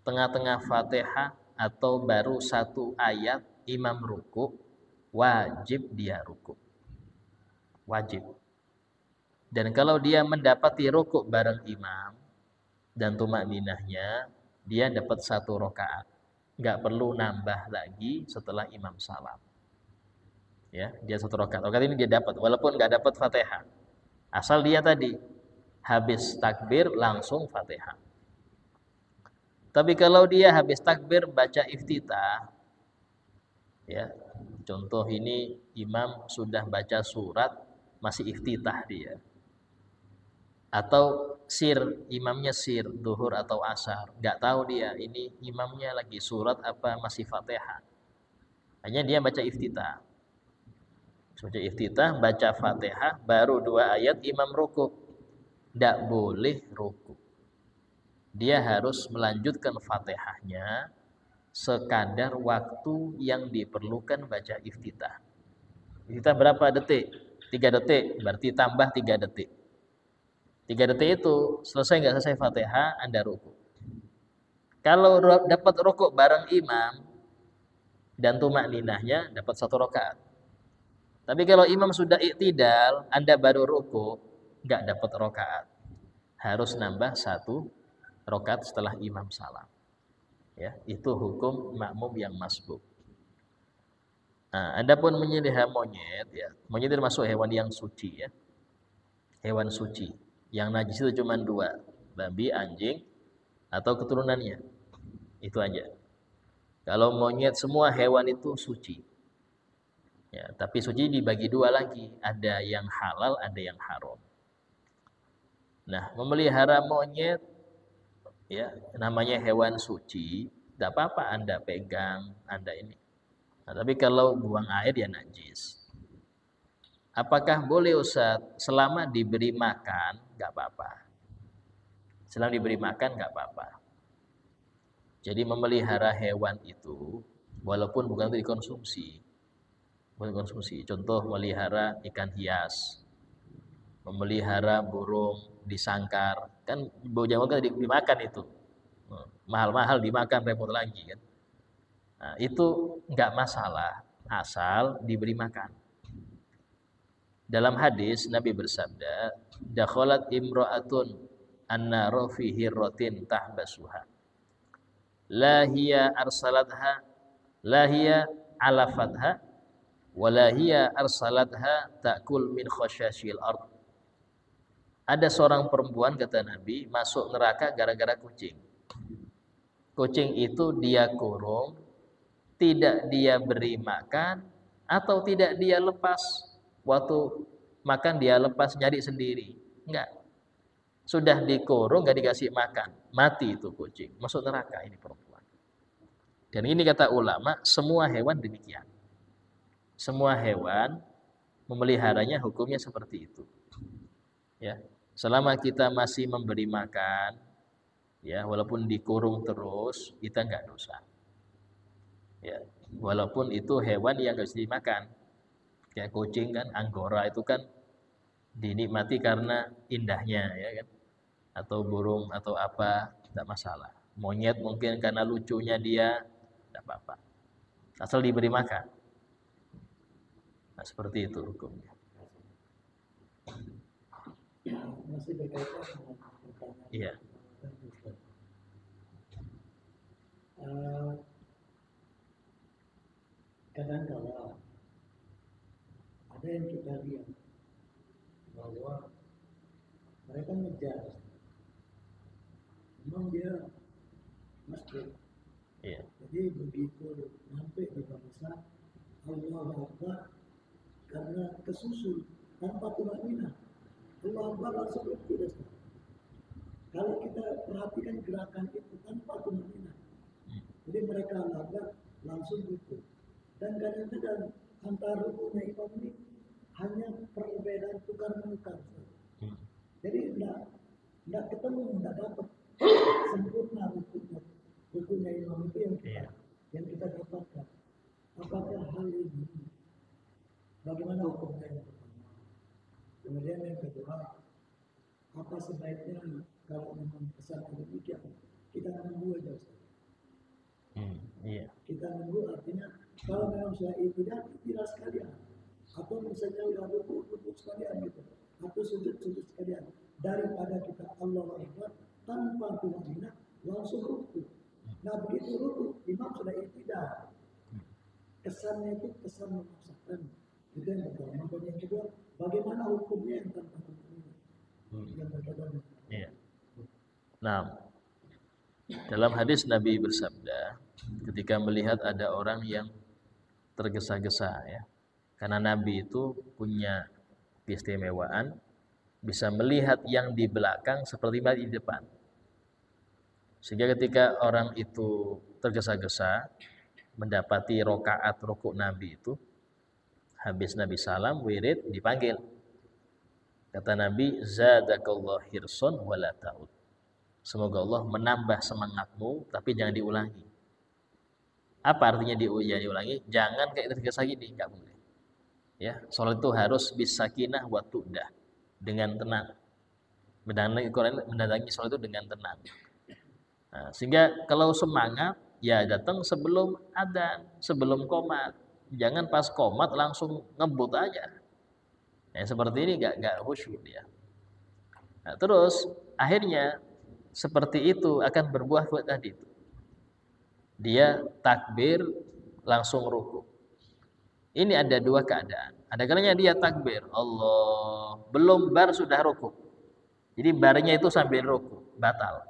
tengah-tengah Fatihah atau baru satu ayat imam ruku, wajib dia ruku. Wajib. Dan kalau dia mendapati rukuk bareng imam dan tumakninahnya, dia dapat 1 rakaat. Nggak perlu nambah lagi setelah imam salam. Ya, dia 1 rakaat. Rakaat ini dia dapat, walaupun nggak dapat Fatihah. Asal dia tadi habis takbir langsung Fatihah. Tapi kalau dia habis takbir baca iftitah, ya, contoh ini imam sudah baca surat masih iftitah dia. Atau imamnya duhur atau asar, nggak tahu dia ini imamnya lagi surat apa masih Fatihah, hanya dia baca iftitah, baca Fatihah, baru 2 ayat imam rukuk, nggak boleh rukuk, dia harus melanjutkan Fatihahnya sekadar waktu yang diperlukan baca iftitah. Iftitah berapa detik? 3 detik, berarti tambah 3 detik. 3 detik itu selesai nggak selesai Fatihah, Anda rukuk. Kalau dapat rukuk bareng imam dan tumakninahnya dapat 1 rakaat. Tapi kalau imam sudah iktidal, Anda baru rukuk, nggak dapat rakaat. Harus nambah 1 rakaat setelah imam salam. Ya, itu hukum makmum yang masbuk. Nah, adapun menyembelih monyet, ya, monyet termasuk hewan yang suci, ya. Hewan suci. Yang najis itu cuma 2, babi, anjing, atau keturunannya. Itu aja. Kalau monyet, semua hewan itu suci. Ya, tapi suci dibagi dua lagi, ada yang halal, ada yang haram. Nah, memelihara monyet, ya namanya hewan suci, tidak apa-apa Anda pegang, Anda ini. Nah, tapi kalau buang air ya najis. Apakah boleh Ustaz? Selama diberi makan, nggak apa-apa. Selama diberi makan nggak apa-apa. Jadi memelihara hewan itu, walaupun bukan untuk dikonsumsi, bukan konsumsi. Contoh memelihara ikan hias, memelihara burung disangkar, kan bujang kan dimakan itu, mahal-mahal dimakan repot lagi kan. Nah, itu nggak masalah asal diberi makan. Dalam hadis Nabi bersabda, dakhalat imra'atun an-nara fi hirratin tahbasuha. La hiya arsalatha, la hiya alafatha, wa la hiya arsalatha ta'kul min khashashil ard. Ada seorang perempuan, kata Nabi, masuk neraka gara-gara kucing. Kucing itu dia kurung, tidak dia beri makan, atau tidak dia lepas. Waktu makan dia lepas nyari sendiri. Enggak. Sudah dikurung, enggak dikasih makan. Mati itu kucing. Masuk neraka ini perempuan. Dan ini kata ulama, semua hewan demikian. Semua hewan memeliharanya hukumnya seperti itu. Ya. Selama kita masih memberi makan, ya, walaupun dikurung terus, kita enggak dosa. Ya, walaupun itu hewan yang enggak bisa dimakan. Kayak kucing kan, anggora itu kan dinikmati karena indahnya, ya kan? Atau burung atau apa, tidak masalah. Monyet mungkin karena lucunya dia, tidak apa-apa. Asal diberi makan. Nah, seperti itu hukumnya. Masih berkaitan dengan pertanyaan. Iya. Kadang-kadang ada yang kita lihat bahwa mereka ngejar, memang dia masjid. Iya. Jadi begitu sampai di bangsa Allah Akbar karena kesusul tanpa tumanina, Allah Akbar langsung tidak. Kalau kita perhatikan gerakan itu tanpa tumanina, jadi mereka Allah Akbar langsung itu. Dan kadang-kadang antara rukunya imam ini hanya perbedaan tukar menukar. Jadi tidak ketemu, tidak dapat sempurna rukunya imam itu yang kita dapatkan. Apakah hal ini bagaimana hukumnya yang pertama? Kemudian yang kedua, apa sebaiknya kalau memang pesan demikian kita menunggu aja Ustaz? Iya. Kita menunggu artinya kalau memang sudah tidak sekalian, atau misalnya sudah rukuk sekalian gitu, atau sujud sekalian, daripada kita Allah Akbar tanpa tumanina langsung rukuk. Nah begitu rukuk, imam sudah tidak. Kesannya itu kesan memaksakan. Itu yang pertama. Dan yang kedua, bagaimana hukumnya yang tanpa tumanina? Yang berkaitan. Iya. Nah, dalam hadis Nabi bersabda, ketika melihat ada orang yang tergesa-gesa, ya, karena Nabi itu punya keistimewaan, bisa melihat yang di belakang seperti di depan. Sehingga ketika orang itu tergesa-gesa mendapati rokaat rukuk Nabi itu, habis Nabi salam, wirid, dipanggil. Kata Nabi, zadakallahu hirson wala ta'ud. Semoga Allah menambah semangatmu, tapi jangan diulangi. Apa artinya diulangi? Jangan kayak tergesa gini, enggak boleh. Ya, salat itu harus bisakinah wa tu'dah, dengan tenang. Mendatangi salat itu dengan tenang. Nah, sehingga kalau semangat ya datang sebelum adzan, sebelum qomat. Jangan pas qomat langsung ngebut aja. Ya, seperti ini enggak khusyuk dia. Nah, terus akhirnya seperti itu akan berbuah buat tadi itu. Dia takbir langsung rukuk. Ini ada dua keadaan. Ada kalanya dia takbir, Allah, belum bar sudah rukuk. Jadi barnya itu sambil rukuk, batal.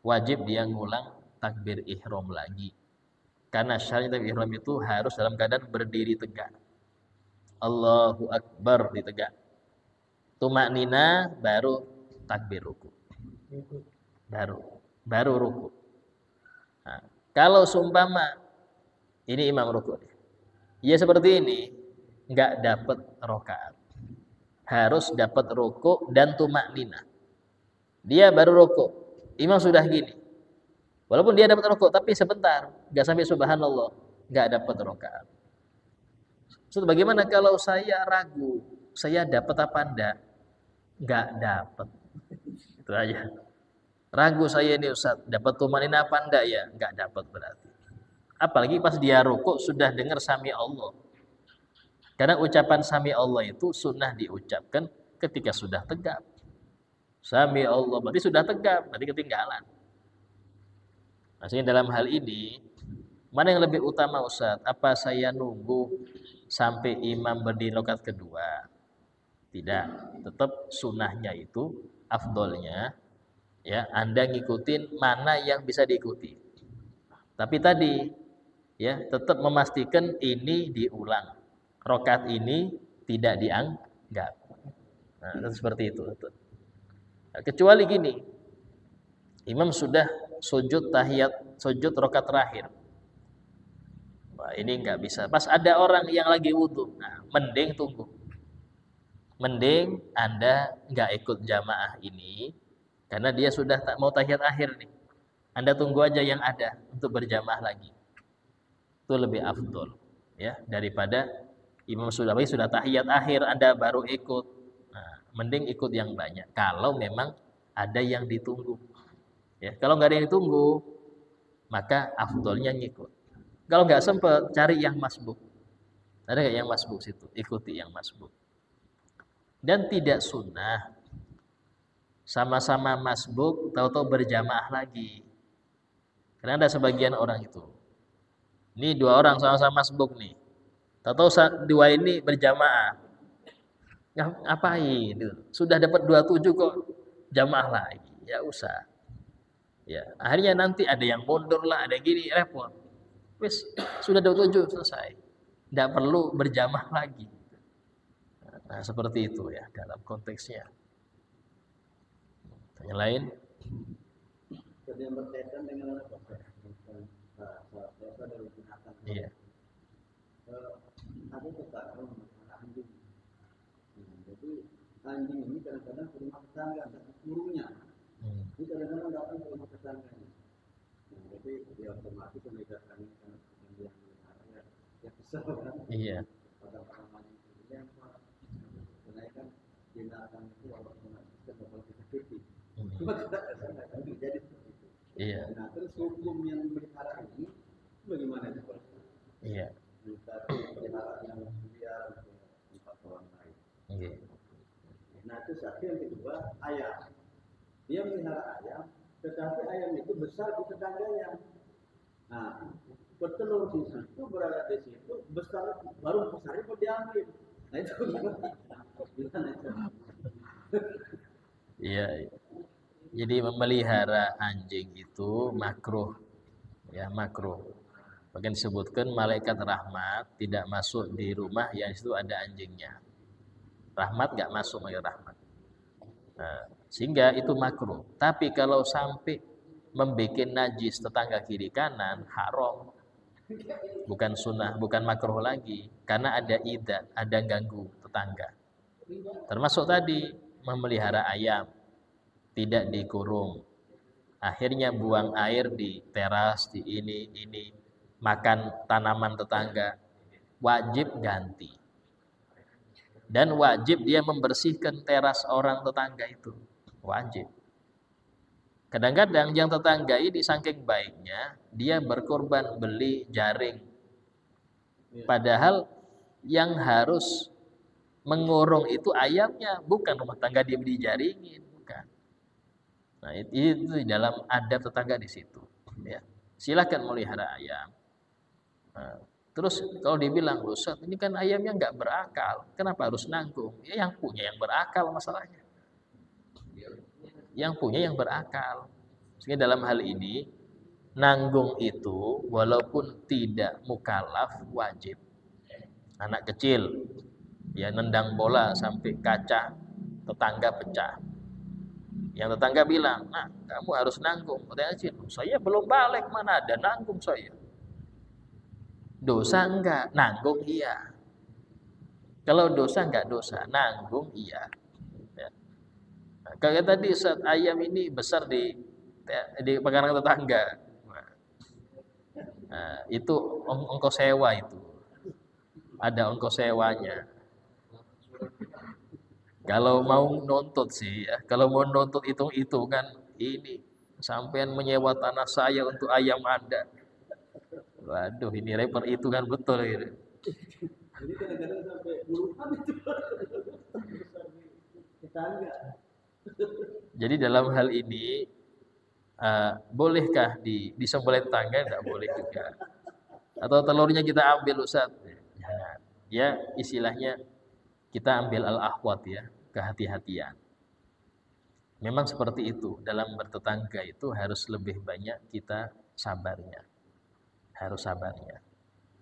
wajib dia ngulang takbir ihram lagi. Karena syarat takbir ihram itu harus dalam keadaan berdiri tegak. Allahu Akbar di tegak. Tumaknina baru takbir ruku. Baru ruku. Nah, kalau seumpama ini imam ruku, ya seperti ini, nggak dapat rokaat. Harus dapat ruku dan tumaknina. Dia baru ruku, imam sudah gini. Walaupun dia dapat ruku, tapi sebentar, nggak sampai subhanallah, nggak dapat rokaat. So, bagaimana kalau saya ragu, saya dapat apa enggak? Nggak dapat. Itu aja. Ragu saya ini Ustaz, dapat tumaknina apa enggak ya? Nggak dapat berarti. Apalagi pas dia rukuk sudah dengar sami Allah. Karena ucapan sami Allah itu sunnah diucapkan ketika sudah tegap. Sami Allah berarti sudah tegap, berarti ketinggalan. Maksudnya dalam hal ini, mana yang lebih utama Ustaz? Apa saya nunggu sampai imam berdiri rakaat kedua? Tidak, tetap sunnahnya itu afdolnya ya Anda ngikutin mana yang bisa diikuti. Tapi tadi ya tetap memastikan ini diulang. Rakaat ini tidak dianggap. Nah, seperti itu. Nah, kecuali gini. Imam sudah sujud tahiyat, sujud rakaat terakhir. Wah, ini enggak bisa. Pas ada orang yang lagi wudu. Nah, mending tunggu. Mending Anda enggak ikut jamaah ini karena dia sudah mau tahiyat akhir nih. Anda tunggu aja yang ada untuk berjamaah lagi. Itu lebih afdol ya daripada imam sudah tahiyat akhir Anda baru ikut. Nah, mending ikut yang banyak kalau memang ada yang ditunggu. Ya, kalau nggak ada yang ditunggu, maka afdolnya ngikut. Kalau nggak sempat, cari yang masbuk. Ada nggak yang masbuk situ? Ikuti yang masbuk. Dan tidak sunnah sama-sama masbuk, tahu-tahu berjamaah lagi. Karena ada sebagian orang itu. Ini dua orang sama-sama masbuk nih. Tahu-tahu dua ini berjamaah. Ngapain? Sudah dapat 27 kok jamaah lagi. Ya usah. Ya, akhirnya nanti ada yang mundur lah, ada yang gini, repot. Wis, sudah 27 selesai. Tidak perlu berjamaah lagi. Nah, seperti itu ya dalam konteksnya. Yang lain? Yang berkaitan dengan apa? Iya. Ada tetangga anjing. Jadi anjing ini kadang-kadang ke rumah tetangga, tapi gurunya. Ini kadang-kadang datang ke rumah tetangganya. Jadi dia otomatis membedakan yang melihara ya kesel kan. Iya. Pada anjing itu yang karena kan binatang itu otomatis bakal kita kritik. Cuma tidak terjadi seperti itu. Iya. Nah terus hukum yang melihara ini bagaimana itu? Iya. Kita pelihara yang liar tempat orang lain. Iya. Nah itu satu yang kedua ayam. Dia melihara ayam, tetapi ayam itu besar di tetangganya. Nah, bertelur di situ, berada di situ, besar baru besarnya mau diambil. Nah itu gimana itu? Iya. Jadi memelihara anjing itu makruh, ya makruh. Bahkan disebutkan malaikat rahmat tidak masuk di rumah yang itu ada anjingnya. Rahmat nggak masuk malaikat rahmat. Nah, sehingga itu makruh. Tapi kalau sampai membuat najis tetangga kiri kanan, haram. Bukan sunnah, bukan makruh lagi. Karena ada idah, ada ganggu tetangga. Termasuk tadi memelihara ayam, tidak dikurung. Akhirnya buang air di teras, di ini, makan tanaman tetangga. Wajib ganti. Dan wajib dia membersihkan teras orang tetangga itu. Wajib. Kadang-kadang yang tetangga ini saking baiknya, dia berkorban beli jaring. Padahal yang harus mengurung itu ayamnya, bukan rumah tangga dia beli jaringin. Bukan. Nah itu di dalam adab tetangga di situ. Ya. Silakan melihara ayam. Nah, terus kalau dibilang, Ustaz, ini kan ayamnya nggak berakal, kenapa harus nanggung? Ya yang punya yang berakal masalahnya. Yang punya yang berakal. Sehingga dalam hal ini nanggung itu walaupun tidak mukallaf wajib. Anak kecil ya nendang bola sampai kaca tetangga pecah. Yang tetangga bilang, "Nah, kamu harus nanggung." Katanya kecil, "Saya belum balik, mana ada nanggung saya." Dosa enggak, nanggung iya. Kalau dosa enggak dosa, nanggung iya. Ya. Nah, kayak tadi saat ayam ini besar di pekarangan tetangga. Nah, itu ongkos sewa itu. Ada ongkos sewanya. Kalau mau nuntut sih ya, kalau mau nuntut hitung-hitungan ini sampean menyewa tanah saya untuk ayam Anda. Waduh, ini perhitungan betul gitu. Jadi kadang-kadang sampai puluhan itu tetangga. Jadi dalam hal ini bolehkah disembelih tetangga? Enggak boleh juga. Atau telurnya kita ambil Ustaz? Jangan. Ya istilahnya kita ambil al-ahwat ya, kehati-hatian. Memang seperti itu, dalam bertetangga itu harus lebih banyak kita sabarnya. Harus sabarnya.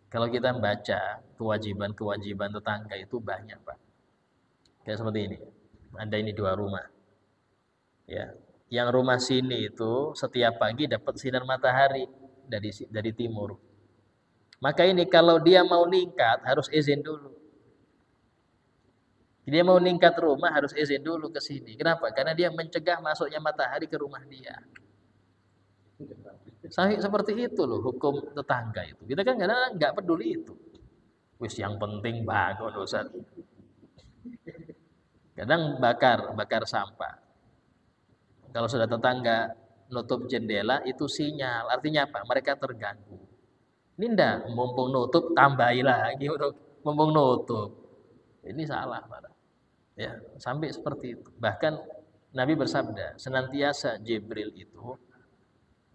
Kalau kita baca kewajiban-kewajiban tetangga itu banyak, Pak. Kayak seperti ini. Ada ini 2 rumah. Ya. Yang rumah sini itu setiap pagi dapat sinar matahari dari timur. Maka ini kalau dia mau ningkat harus izin dulu. Dia mau ningkat rumah harus izin dulu ke sini. Kenapa? Karena dia mencegah masuknya matahari ke rumah dia. Seperti itu loh hukum tetangga itu. Kita kan kadang nggak peduli itu. Wis yang penting bangun Ustaz. Kadang bakar sampah. Kalau sudah tetangga nutup jendela itu sinyal. Artinya apa? Mereka terganggu. Ini ndak mumpung nutup tambahi lagi mumpung nutup. Ini salah, Pak. Ya, sampai seperti itu. Bahkan Nabi bersabda, senantiasa Jibril itu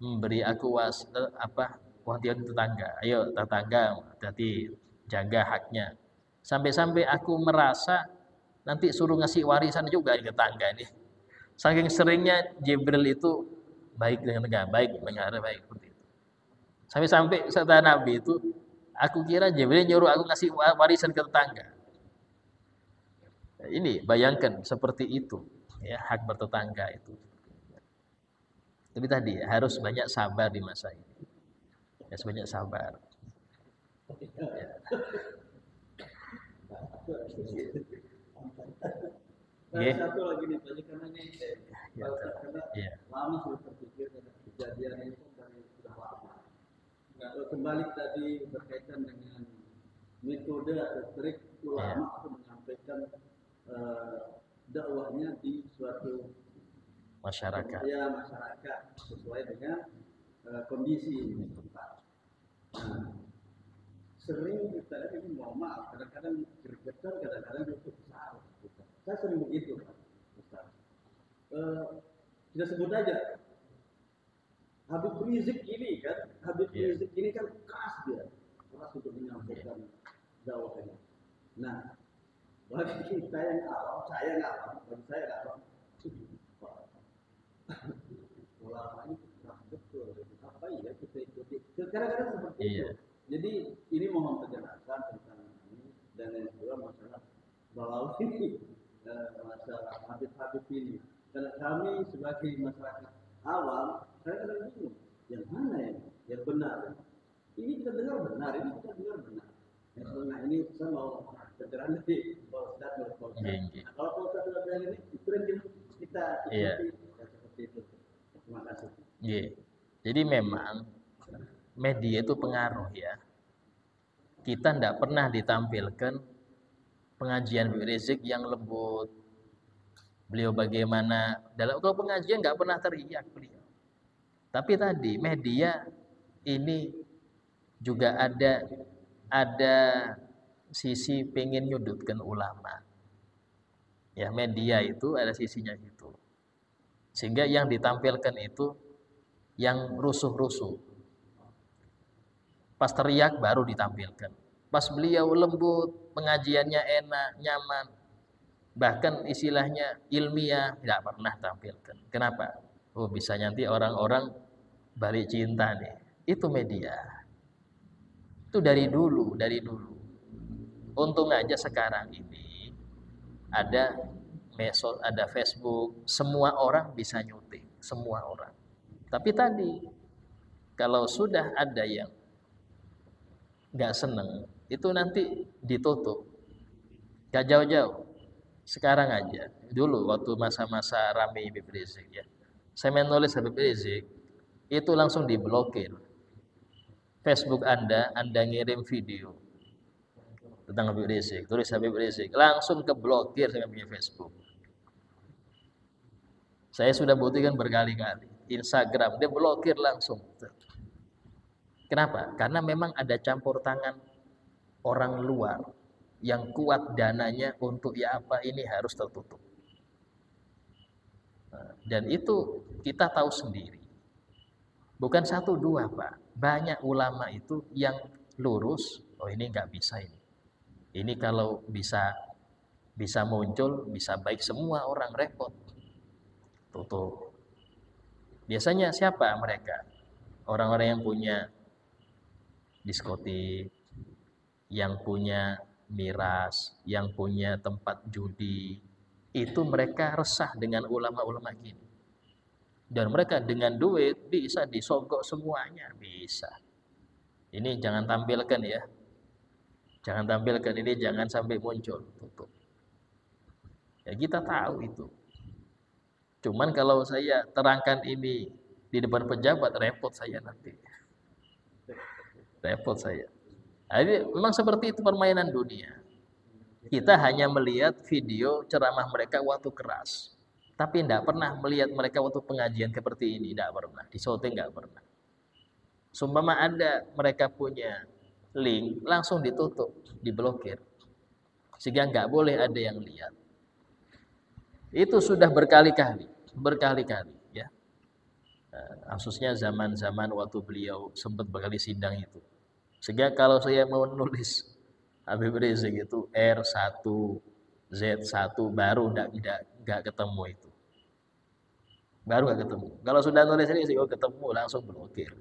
memberi aku wasiat tetangga. Ayo tetangga, hati jaga haknya. Sampai-sampai aku merasa nanti suruh ngasih warisan juga ke tetangga ini. Saking seringnya Jibril itu baik dengan tetangga, baik dengan baik seperti itu. Sampai-sampai setelah Nabi itu, aku kira Jibril nyuruh aku ngasih warisan ke tetangga. Ini bayangkan seperti itu ya hak bertetangga itu. Tapi tadi harus banyak sabar di masa ini. Harus banyak sabar. Ya. Nah, satu lagi nih Pak, karena ini ya. lama sudah terpikir kejadian ini dari sudah lama. Nah, kembali tadi berkaitan dengan metode atau trik ulama untuk menyampaikan dakwahnya di suatu masyarakat. Ya, masyarakat sesuai dengan kondisi tempat. Nah, sering kita ini mohon maaf, kadang-kadang gregetan, kadang-kadang itu besar. Saya sering begitu, Pak Ustaz. Kita sebut aja Habib Rizik ini kan, Habib Rizik ini kan keras untuk menyampaikan dakwahnya. Nah, bagi kita yang awam, bagi saya awam, ulama ini keras betul. Apa ya kita ikuti? Kadang-kadang seperti itu. Jadi ini mohon penjelasan tentang ini dan yang kedua masalah balau ini, masalah Habib ini. Karena kami sebagai masyarakat awam, kadang-kadang bingung, yang mana yang benar? Ini kita dengar benar, ini kita dengar benar. Nah ini saya mau pencerahan dari Pak Ustaz. Nah, kalau Pak Ustaz sudah bilang ini, itu yang kita ikuti seperti itu. Terima kasih. Jadi memang media itu pengaruh ya. Kita tidak pernah ditampilkan pengajian Habib Rizik yang lembut. Beliau bagaimana kalau pengajian nggak pernah teriak beliau. Tapi tadi media ini juga ada sisi pengen nyudutkan ulama. Ya media itu ada sisinya gitu. Sehingga yang ditampilkan itu yang rusuh-rusuh. Pas teriak baru ditampilkan. Pas beliau lembut, pengajiannya enak, nyaman. Bahkan istilahnya ilmiah tidak pernah tampilkan. Kenapa? Oh, bisa nanti orang-orang balik cinta nih. Itu media. Itu dari dulu, dari dulu. Untung aja sekarang ini ada medsos, ada Facebook, semua orang bisa nyuting, semua orang. Tapi tadi kalau sudah ada yang nggak seneng, itu nanti ditutup. Gak jauh-jauh. Sekarang aja, dulu waktu masa-masa rame Habib Rizik ya. Saya menulis Habib Rizik, itu langsung diblokir. Facebook Anda ngirim video tentang Habib Rizik, tulis Habib Rizik, langsung keblokir saya punya Facebook. Saya sudah buktikan berkali-kali. Instagram, dia blokir langsung. Kenapa? Karena memang ada campur tangan orang luar yang kuat dananya untuk ya apa ini harus tertutup. Dan itu kita tahu sendiri. Bukan satu dua Pak. Banyak ulama itu yang lurus. Oh ini nggak bisa ini. Ini kalau bisa muncul, bisa baik semua orang repot. Tutup. Biasanya siapa mereka? Orang-orang yang punya diskotik, yang punya miras, yang punya tempat judi, itu mereka resah dengan ulama-ulama gini. Dan mereka dengan duit bisa disogok semuanya, bisa. Ini jangan tampilkan ya. Jangan tampilkan ini, jangan sampai muncul, tutup. Ya kita tahu itu. Cuman kalau saya terangkan ini di depan pejabat, repot saya nanti. Repot saya. Jadi memang seperti itu permainan dunia. Kita hanya melihat video ceramah mereka waktu keras. Tapi tidak pernah melihat mereka waktu pengajian seperti ini. Tidak pernah. Di syuting tidak pernah. Sumpama ada mereka punya link, langsung ditutup, diblokir. Sehingga nggak boleh ada yang lihat. Itu sudah berkali-kali ya. Khususnya zaman-zaman waktu beliau sempat berkali sidang itu. Sehingga kalau saya mau nulis Habib Rizik itu R1 Z1 baru enggak ketemu itu. Baru enggak ketemu. Kalau sudah nulis ini sih ketemu langsung blokir.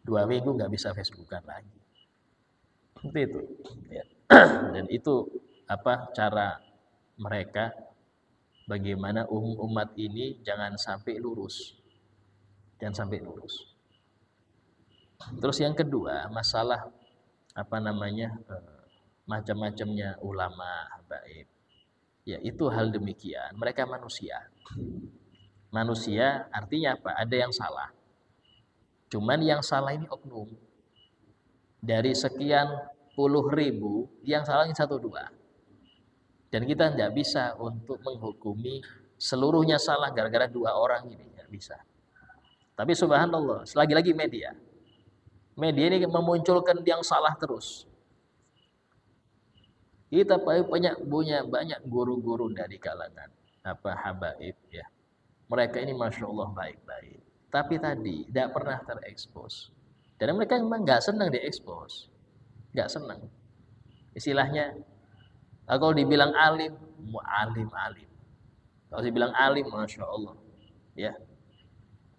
2 minggu enggak bisa Facebookan lagi. Seperti itu. Ya. Dan itu cara mereka bagaimana umat ini jangan sampai lurus. Jangan sampai lurus. Terus yang kedua, masalah macam-macamnya ulama habaib. Ya, itu hal demikian. Mereka manusia. Manusia artinya apa? Ada yang salah. Cuman yang salah ini oknum. Dari sekian puluh ribu, yang salahnya 1-2. Dan kita tidak bisa untuk menghukumi seluruhnya salah gara-gara 2 orang ini. Tidak bisa. Tapi subhanallah, selagi-lagi media ini memunculkan yang salah terus. Kita punya banyak guru-guru dari kalangan habaib ya. Mereka ini masya Allah baik-baik. Tapi tadi tidak pernah terekspos. Dan mereka memang nggak senang diekspos, nggak senang. Istilahnya, kalau dibilang alim. Kalau dibilang alim, masya Allah, ya.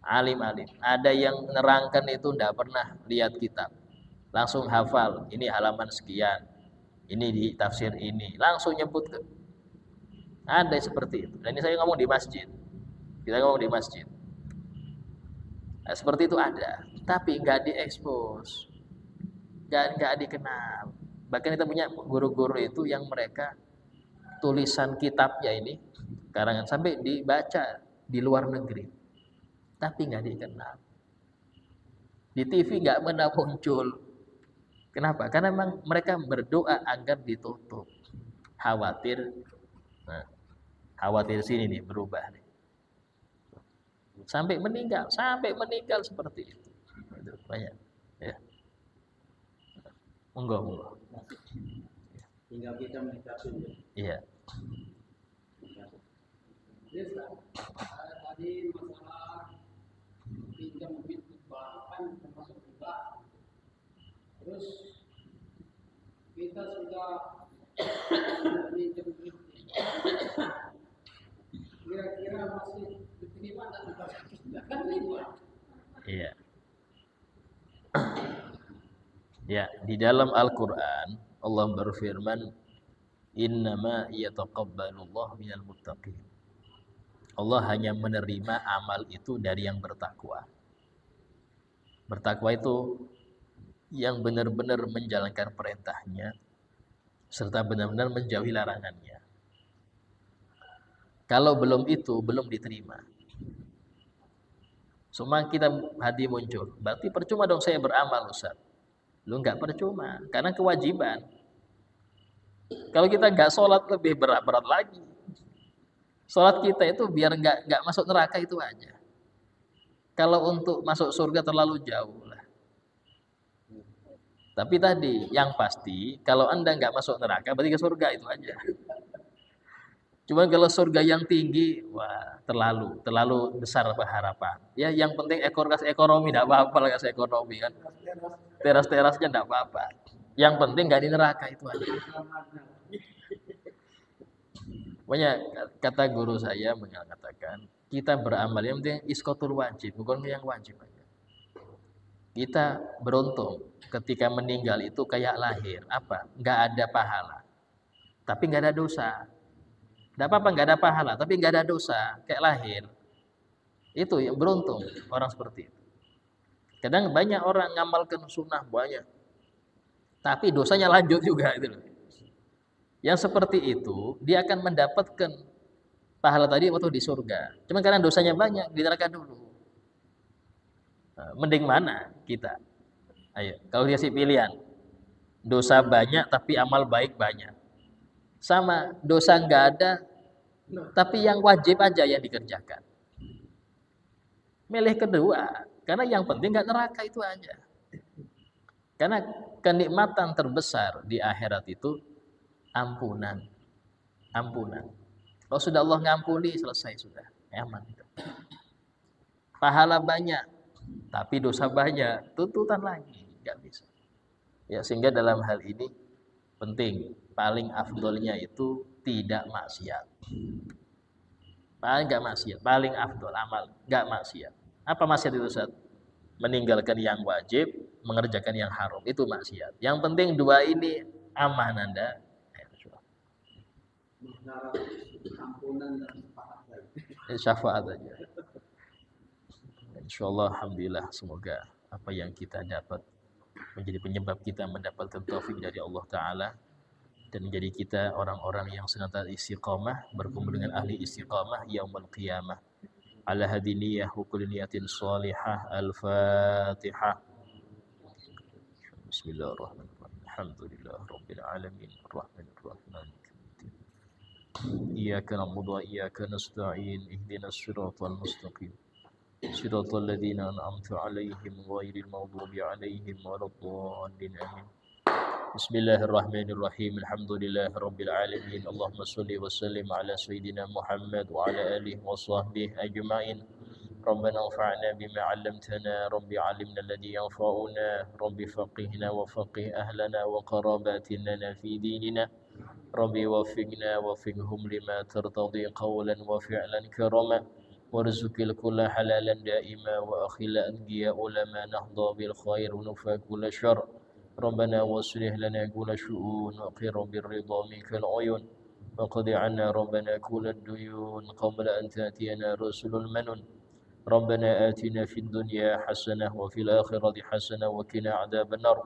Alim. Ada yang menerangkan itu tidak pernah lihat kitab, langsung hafal. Ini halaman sekian, ini di tafsir ini, langsung nyebut ke. Ada seperti itu. Dan ini saya ngomong di masjid. Kita ngomong di masjid. Nah, seperti itu ada, tapi nggak diekspos, nggak dikenal. Bahkan kita punya guru-guru itu yang mereka tulisan kitabnya ini karangan sampai dibaca di luar negeri, tapi nggak dikenal. Di TV nggak pernah muncul. Kenapa? Karena memang mereka berdoa agar ditutup. Khawatir sini nih berubah nih. Sampai meninggal seperti itu. Itu banyak. Ya. Monggo. Tinggal kita menyikapinya. Iya. Tadi masalah pinjam kan termasuk riba. Terus kita sudah pinjam kira-kira masih diterima dan tidak. Ya. Ya, di dalam Al-Qur'an Allah berfirman, "Innama yataqabbalullahu minal muttaqin." Allah hanya menerima amal itu dari yang bertakwa. Bertakwa itu yang benar-benar menjalankan perintahnya serta benar-benar menjauhi larangannya. Kalau belum itu, belum diterima. Semua kita hati muncul. Berarti percuma dong saya beramal, Ustaz. Lu nggak percuma, karena kewajiban. Kalau kita nggak sholat lebih berat-berat lagi. Sholat kita itu biar nggak masuk neraka itu aja. Kalau untuk masuk surga terlalu jauh lah. Tapi tadi yang pasti kalau Anda nggak masuk neraka berarti ke surga itu aja. Cuma kalau surga yang tinggi, wah terlalu besar harapan. Ya yang penting ekonomi enggak apa-apa lah kasih ekonomi kan. Teras-terasnya enggak apa-apa. Yang penting enggak di neraka itu aja. Pokoknya kata guru saya mengatakan, kita beramal yang penting iskotul wajib, bukan yang wajib aja. Kita beruntung ketika meninggal itu kayak lahir, apa? Enggak ada pahala. Tapi enggak ada dosa. Tidak apa-apa, nggak ada pahala, tapi nggak ada dosa, kayak lahir. Itu yang beruntung orang seperti itu. Kadang banyak orang ngamalkan sunnah banyak, tapi dosanya lanjut juga itu. Yang seperti itu dia akan mendapatkan pahala tadi waktu di surga. Cuma karena dosanya banyak di neraka dulu. Nah, mending mana kita? Ayo, kalau dikasih pilihan, dosa banyak tapi amal baik banyak. Sama dosa nggak ada, tapi yang wajib aja yang dikerjakan. Milih kedua, karena yang penting nggak neraka itu aja. Karena kenikmatan terbesar di akhirat itu ampunan. Ampunan. Kalau sudah Allah ngampuni, selesai sudah. Aman. Pahala banyak, tapi dosa banyak, tuntutan lagi, nggak bisa. Ya, sehingga dalam hal ini penting, paling afdolnya itu tidak maksiat. Paling nggak maksiat, paling afdol amal nggak maksiat. Apa maksiat itu, Ustaz? Meninggalkan yang wajib, mengerjakan yang haram, itu maksiat. Yang penting dua ini aman Anda. Syafaat aja. Insyaallah, alhamdulillah, semoga apa yang kita dapat menjadi penyebab kita mendapatkan taufik dari Allah Ta'ala dan menjadi kita orang-orang yang senantiasa istiqamah berkumpul dengan ahli istiqamah yaumul qiyamah. Ala hadiniyah wa kulli niyatin shalihah. Al-Fatihah. Bismillahirrahmanirrahim. Alhamdulillah rabbil alamin arrahmanir rahim. Iyyaka na'budu wa iyyaka nasta'in. Ihdinas siratal mustaqim. Siratal ladzina an'amta 'alaihim ghairil maghdubi 'alaihim waladdallin. Amin. Bismillahirrahmanirrahim. Alhamdulillahi rabbil alamin. Allahumma shalli wa sallim ala sayyidina Muhammad wa ala alihi wa sahbihi ajma'in. Rabbana anfa'na bima 'allamtana, rabbi 'allimna alladhi yanfa'una, rabbi faqihna wa faqih ahlana wa qarabatina fi dinina. Rabbi waffiqna waffiqhum lima tartadi qawlan wa fi'lan karama. Warzuqil kulla halalan daima wa akhila anbiya ulama nahda bil khair wa nufa kulla syarr. Rabbana waslih lana kulla syu'un wa qir birridha minkal uyun wa qadi 'anna rabbana kulla duyun qabla an ta'tiyana rasulul manun. Rabbana atina fid dunya hasanah wa fil akhirati hasanah wa qina 'adzaban nar.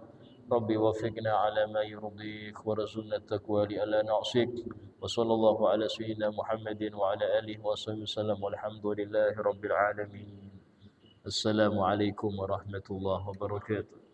Rabbi waffiqna 'ala ma yurdik warzuqna at-taqwa li alla na'sik. Wa sallallahu ala sayyidina Muhammadin wa ala alihi wa sallam walhamdulillahi rabbil alamin. Assalamualaikum warahmatullahi wabarakatuh.